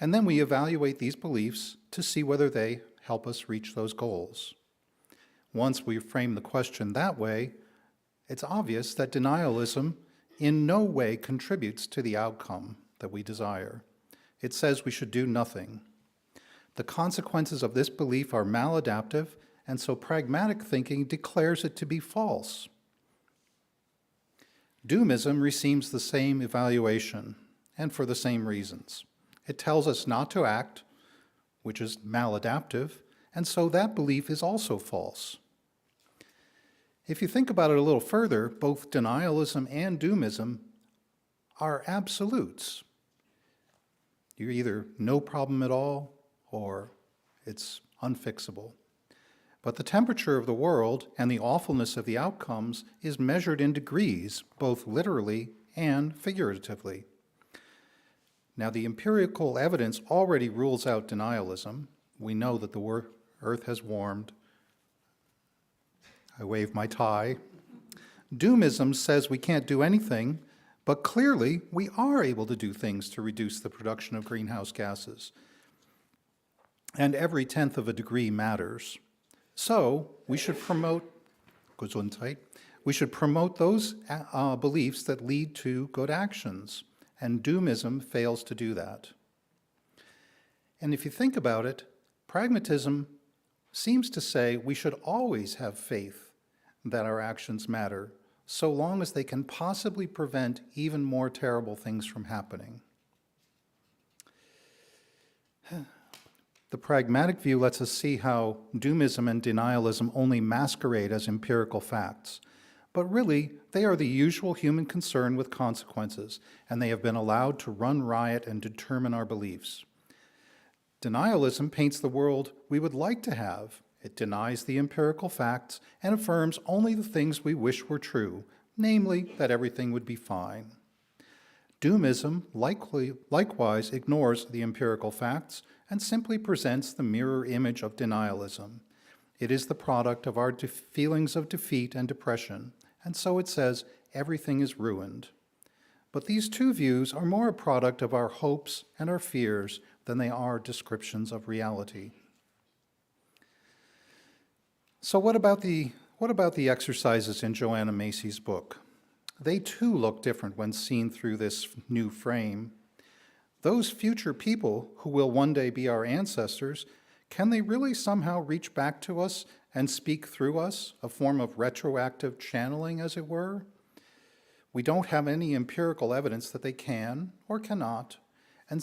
and then we evaluate these beliefs to see whether they help us reach those goals. Once we frame the question that way, it's obvious that denialism in no way contributes to the outcome that we desire. It says we should do nothing. The consequences of this belief are maladaptive, and so pragmatic thinking declares it to be false. Doomism receives the same evaluation, and for the same reasons. It tells us not to act, which is maladaptive, and so that belief is also false. If you think about it a little further, both denialism and doomism are absolutes. You're either no problem at all, or it's unfixable. But the temperature of the world and the awfulness of the outcomes is measured in degrees, both literally and figuratively. Now, the empirical evidence already rules out denialism. We know that the Earth has warmed. I wave my tie. Doomism says we can't do anything, but clearly we are able to do things to reduce the production of greenhouse gases. And every 1/10 of a degree matters. So we should promote Gesundheit. We should promote those beliefs that lead to good actions, and doomism fails to do that. And if you think about it, pragmatism seems to say we should always have faith that our actions matter, so long as they can possibly prevent even more terrible things from happening. The pragmatic view lets us see how doomism and denialism only masquerade as empirical facts, but really they are the usual human concern with consequences, and they have been allowed to run riot and determine our beliefs. Denialism paints the world we would like to have. It denies the empirical facts and affirms only the things we wish were true, namely that everything would be fine. Doomism likewise ignores the empirical facts and simply presents the mirror image of denialism. It is the product of our feelings of defeat and depression, and so it says everything is ruined. But these two views are more a product of our hopes and our fears than they are descriptions of reality. So what about the exercises in Joanna Macy's book? They too look different when seen through this new frame. Those future people who will one day be our ancestors, can they really somehow reach back to us and speak through us, a form of retroactive channeling, as it were? We don't have any empirical evidence that they can or cannot, and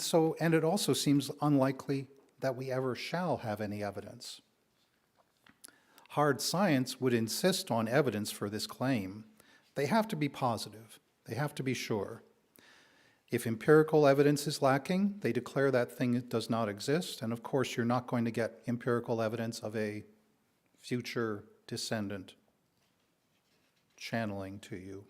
it also seems unlikely that we ever shall have any evidence. Hard science would insist on evidence for this claim. They have to be positive. They have to be sure. If empirical evidence is lacking, they declare that thing does not exist, and of course you're not going to get empirical evidence of a future descendant channeling to you.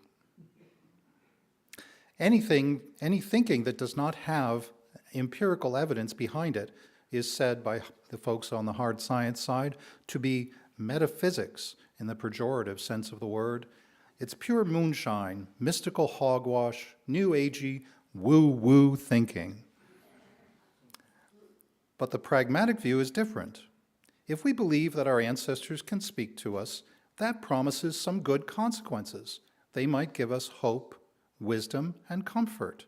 Any thinking that does not have empirical evidence behind it is said by the folks on the hard science side to be metaphysics in the pejorative sense of the word. It's pure moonshine, mystical hogwash, new agey, woo-woo thinking. But the pragmatic view is different. If we believe that our ancestors can speak to us, that promises some good consequences. They might give us hope, wisdom, and comfort.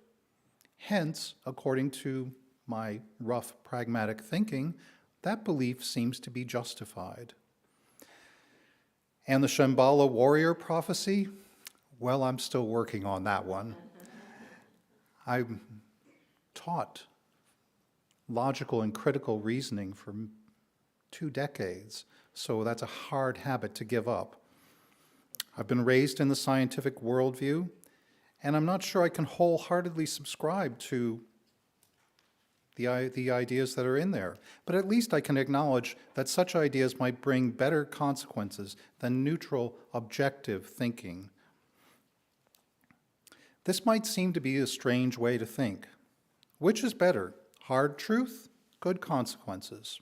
Hence, according to my rough pragmatic thinking, that belief seems to be justified. And the Shambhala warrior prophecy? Well, I'm still working on that one. I'm taught logical and critical reasoning for 2 decades, so that's a hard habit to give up. I've been raised in the scientific worldview, and I'm not sure I can wholeheartedly subscribe to the ideas that are in there. But at least I can acknowledge that such ideas might bring better consequences than neutral, objective thinking. This might seem to be a strange way to think. Which is better, hard truth, good consequences?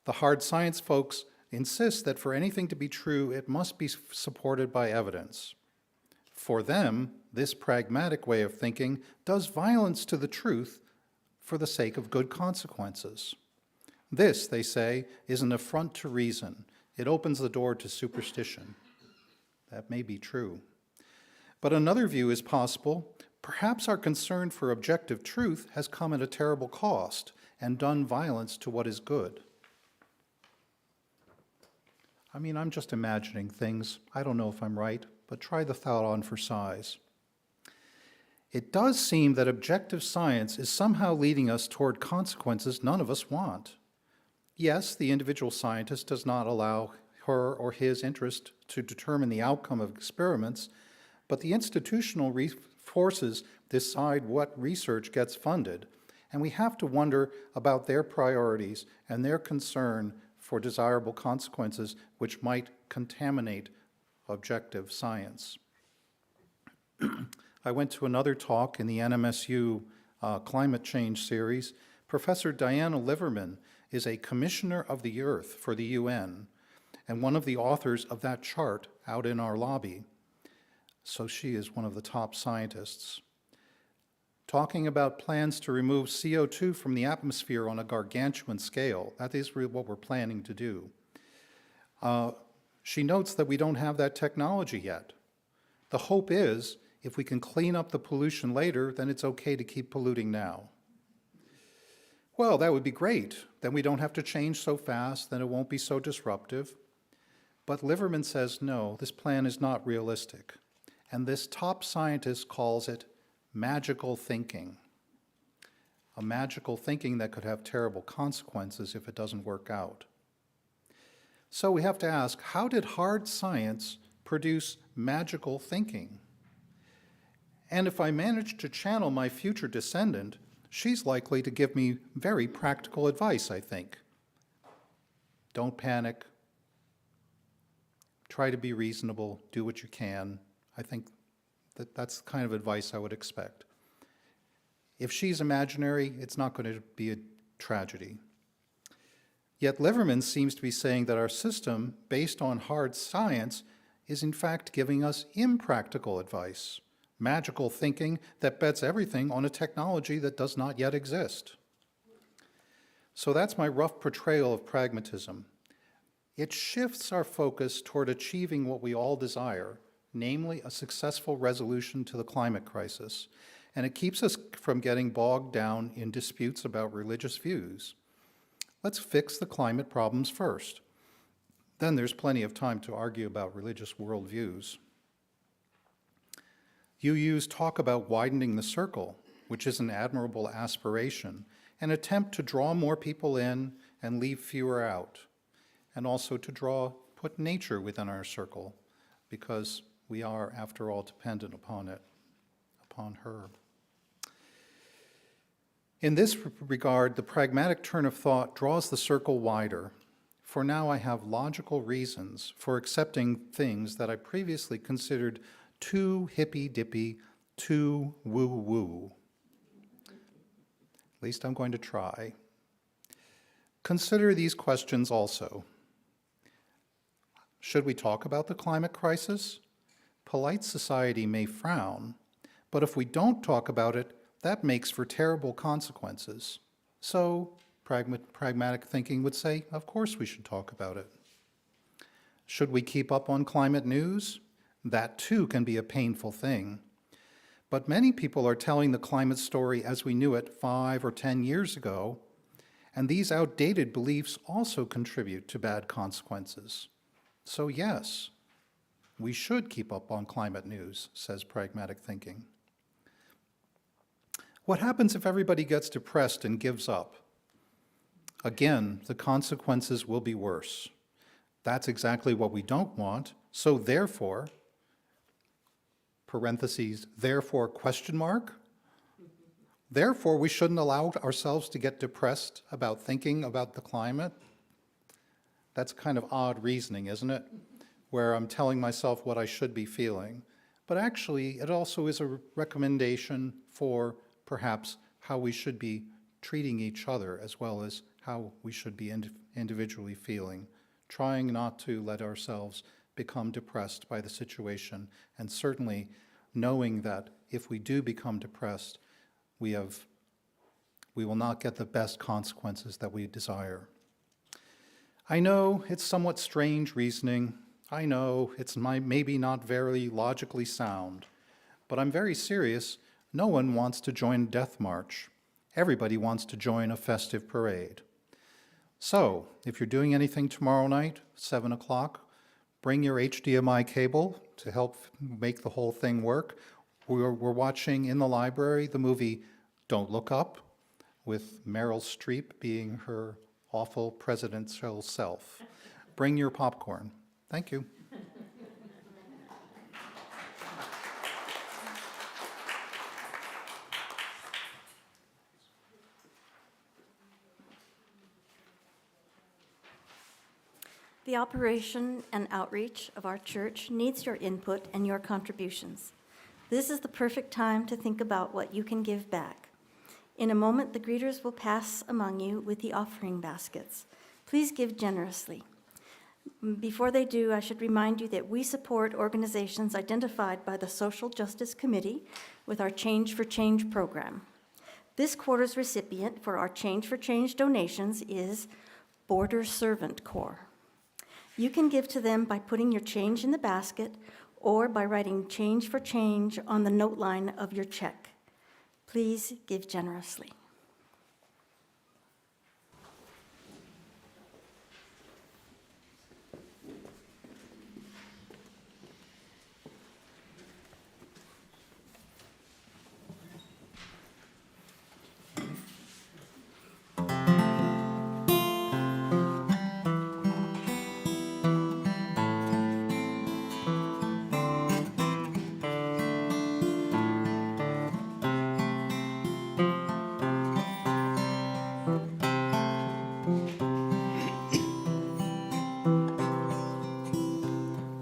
The hard science folks insist that for anything to be true, it must be supported by evidence. For them, this pragmatic way of thinking does violence to the truth for the sake of good consequences. This, they say, is an affront to reason. It opens the door to superstition. That may be true. But another view is possible. Perhaps our concern for objective truth has come at a terrible cost and done violence to what is good. I mean, I'm just imagining things. I don't know if I'm right, but try the thought on for size. It does seem that objective science is somehow leading us toward consequences none of us want. Yes, the individual scientist does not allow her or his interest to determine the outcome of experiments, but the institutional forces decide what research gets funded, and we have to wonder about their priorities and their concern for desirable consequences which might contaminate objective science. I went to another talk in the NMSU climate change series. Professor Diana Liverman is a commissioner of the Earth for the UN and one of the authors of that chart out in our lobby. So she is one of the top scientists. Talking about plans to remove CO2 from the atmosphere on a gargantuan scale. That is what we're planning to do. She notes that we don't have that technology yet. The hope is, if we can clean up the pollution later, then it's okay to keep polluting now. Well, that would be great. Then we don't have to change so fast, then it won't be so disruptive. But Liverman says, no, this plan is not realistic. And this top scientist calls it magical thinking. A magical thinking that could have terrible consequences if it doesn't work out. So we have to ask, how did hard science produce magical thinking? And if I manage to channel my future descendant, she's likely to give me very practical advice, I think. Don't panic. Try to be reasonable. Do what you can. I think that's the kind of advice I would expect. If she's imaginary, it's not going to be a tragedy. Yet Liverman seems to be saying that our system, based on hard science, is in fact giving us impractical advice, magical thinking that bets everything on a technology that does not yet exist. So that's my rough portrayal of pragmatism. It shifts our focus toward achieving what we all desire, namely a successful resolution to the climate crisis, and it keeps us from getting bogged down in disputes about religious views. Let's fix the climate problems first. Then there's plenty of time to argue about religious worldviews. UUs talk about widening the circle, which is an admirable aspiration, an attempt to draw more people in and leave fewer out, and also to put nature within our circle, because we are, after all, dependent upon it, upon her. In this regard, the pragmatic turn of thought draws the circle wider. For now, I have logical reasons for accepting things that I previously considered too hippy-dippy, too woo-woo. At least I'm going to try. Consider these questions also. Should we talk about the climate crisis? Polite society may frown, but if we don't talk about it, that makes for terrible consequences. So, pragmatic thinking would say, of course we should talk about it. Should we keep up on climate news? That too can be a painful thing. But many people are telling the climate story as we knew it 5 or 10 years ago, and these outdated beliefs also contribute to bad consequences. So yes, we should keep up on climate news, says pragmatic thinking. What happens if everybody gets depressed and gives up? Again, the consequences will be worse. That's exactly what we don't want, so therefore, parentheses, therefore question mark, therefore we shouldn't allow ourselves to get depressed about thinking about the climate. That's kind of odd reasoning, isn't it? Where I'm telling myself what I should be feeling. But actually, it also is a recommendation for perhaps how we should be treating each other as well as how we should be individually feeling, trying not to let ourselves become depressed by the situation, and certainly knowing that if we do become depressed, we will not get the best consequences that we desire. I know it's somewhat strange reasoning. I know it's maybe not very logically sound, but I'm very serious. No one wants to join a death march. Everybody wants to join a festive parade. So, if you're doing anything tomorrow night, 7 o'clock, bring your HDMI cable to help make the whole thing work. We're watching in the library the movie Don't Look Up, with Meryl Streep being her awful presidential self. Bring your popcorn. Thank you. The operation and outreach of our church needs your input and your contributions. This is the perfect time to think about what you can give back. In a moment, the greeters will pass among you with the offering baskets. Please give generously. Before they do, I should remind you that we support organizations identified by the Social Justice Committee with our Change for Change program. This quarter's recipient for our Change for Change donations is Border Servant Corps. You can give to them by putting your change in the basket or by writing Change for Change on the note line of your check. Please give generously.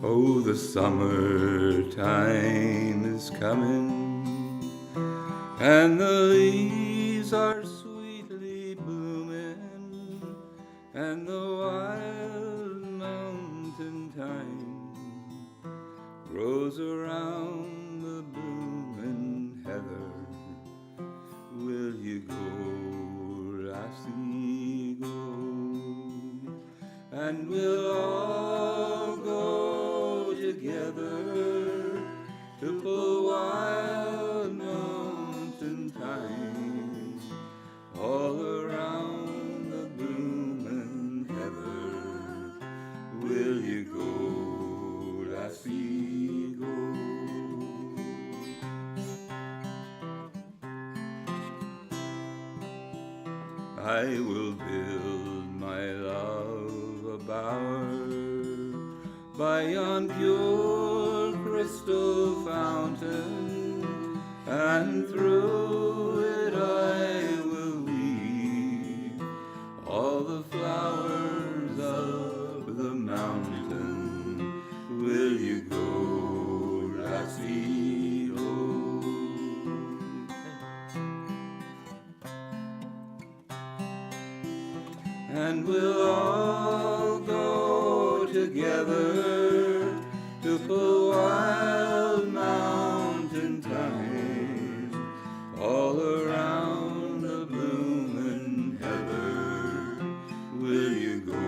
Oh, the summertime is coming, and the leaves are sweetly blooming, and the wild mountain thyme grows around the blooming heather. Will you go, lassie, go? And we'll all go together to pull wild mountain thyme all around the blooming heather. Will you go, lassie, go? I will build my love a bower by yon pure crystal fountain, and through it I will weave all the flowers of the mountain. Will you go, lassie, go? And we'll all go together to pull wild mountain thyme all around the blooming heather. Will you go,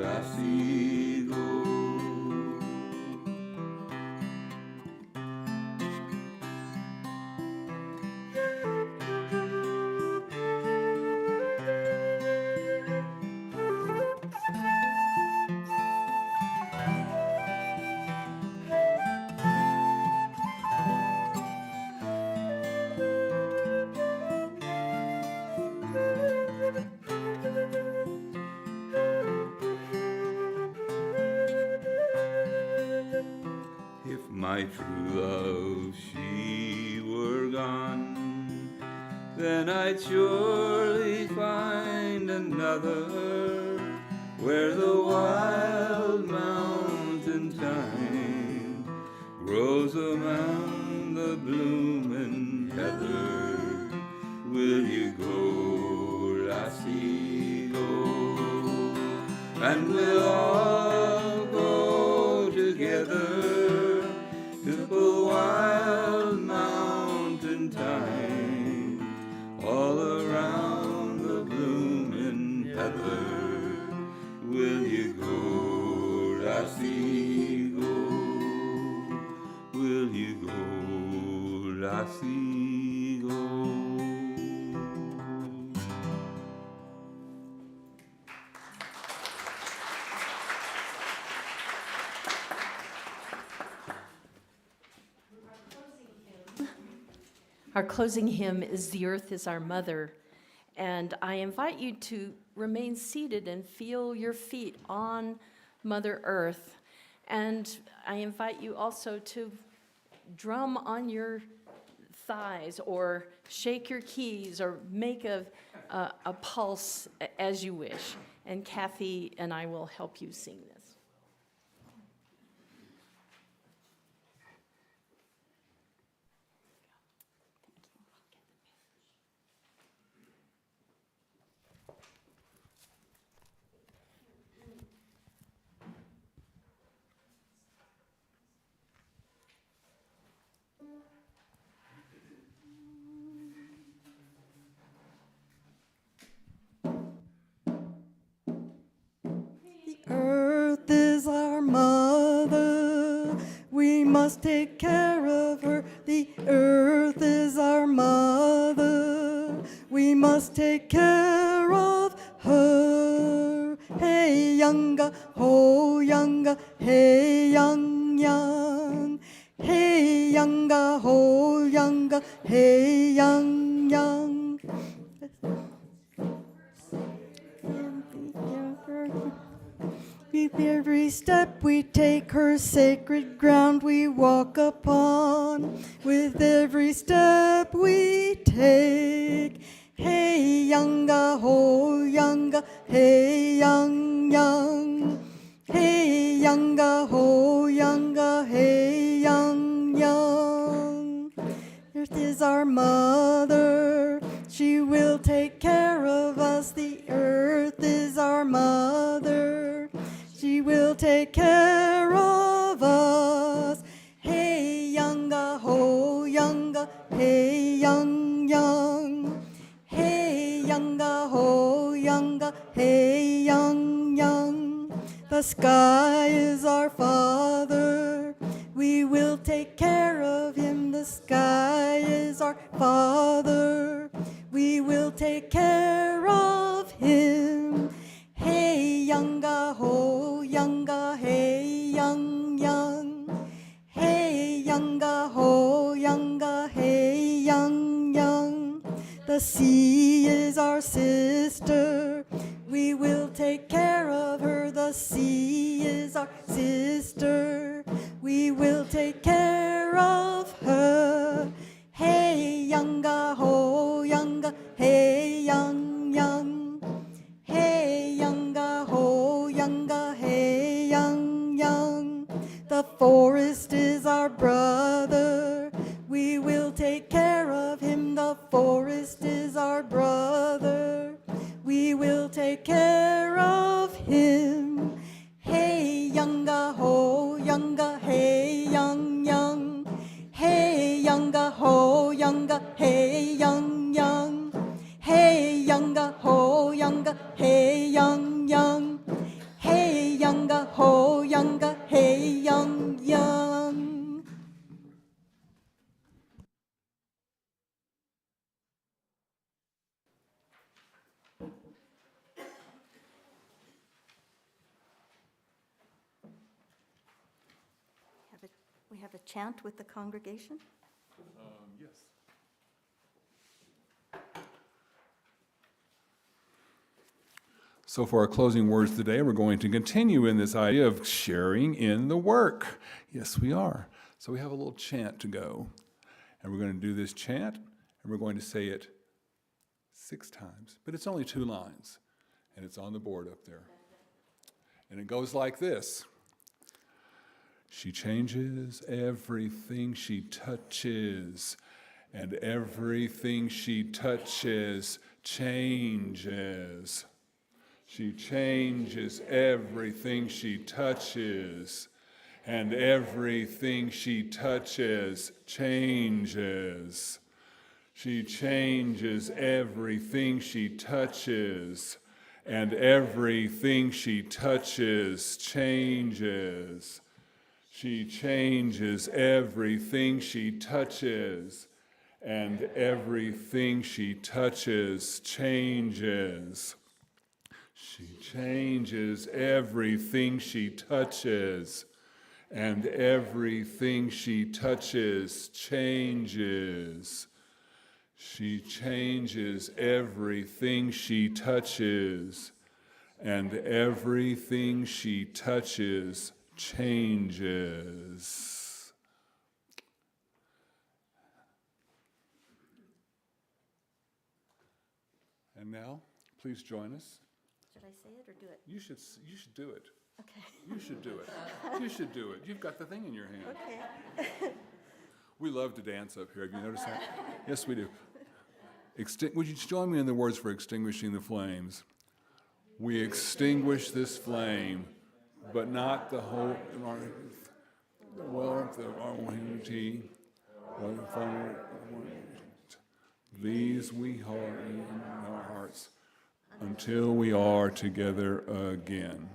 lassie, go? my true love, she were gone, then I'd surely find another where the wild mountain thyme grows among the blooming heather. Will you go, lassie, go? And we'll all go together to the wild mountain thyme, all around the blooming heather. Will you go, lassie, go? Will you go, lassie, go? Our closing hymn is "The Earth is Our Mother," and I invite you to remain seated and feel your feet on Mother Earth. And I invite you also to drum on your thighs or shake your keys or make a pulse as you wish. And Kathy and I will help you sing this. Earth is our mother, we must take care of her. The earth is our mother, we must take care of her. Hey, younga, ho, younga, hey, young, young. Hey, younga, ho, younga, hey, young, young. With every step we take, her sacred ground we walk upon. With every step we take, hey, younga, ho, younga, hey, young, young. Hey, younga, ho, younga, hey, young, young. Earth is our mother, she will take care of us. The earth is our mother, she will take care of us. Hey, younga, ho, younga, hey, young, young. Hey, younga, ho, younga, hey, young, young. The sky is our father, we will take care of him. The sky is our father, we will take care of him. Hey, younga, ho, younga, hey, young, young. Hey, younga, ho, younga, hey, young, young. The sea is our sister, we will take care of her. The sea is our sister, we will take care of her. Hey, younga, ho, younga, hey, young, young. Hey, younga, ho, younga, hey, young, young. The forest is our brother, we will take care of him. The forest is our brother, we will take care of him. Hey, younga, ho, younga, hey, young, young. Hey, younga, ho, younga, hey, young, young. Hey, younga, ho, younga, hey, young, young. Hey, younga, ho, younga, hey, young, young. We have a chant with the congregation. Yes. So for our closing words today, we're going to continue in this idea of sharing in the work. Yes, we are. So we have a little chant to go. And we're going to do this chant, and we're going to say it 6 times. But it's only 2 lines, and it's on the board up there. And it goes like this. She changes everything she touches, and everything she touches changes. She changes everything she touches, and everything she touches changes. She changes everything she touches, and everything she touches changes. She changes everything she touches, and everything she touches changes. She changes everything she touches, and everything she touches changes. She changes everything she touches, and everything she touches changes. And now, please join us. Should I say it or do it? You should do it. Okay. You should do it. You should do it. You've got the thing in your hand. Okay. We love to dance up here. Have you noticed that? Yes, we do. Would you join me in the words for extinguishing the flames? We extinguish this flame, but not the whole warmth of our unity. These we hold in our hearts until we are together again.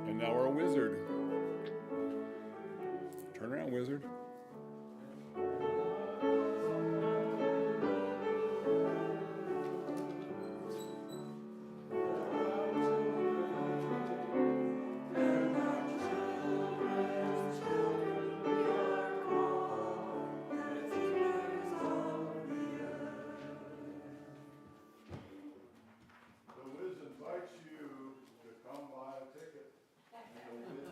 And now our wizard. Turn around, wizard. The Wiz invites you to come buy a ticket. And the Wiz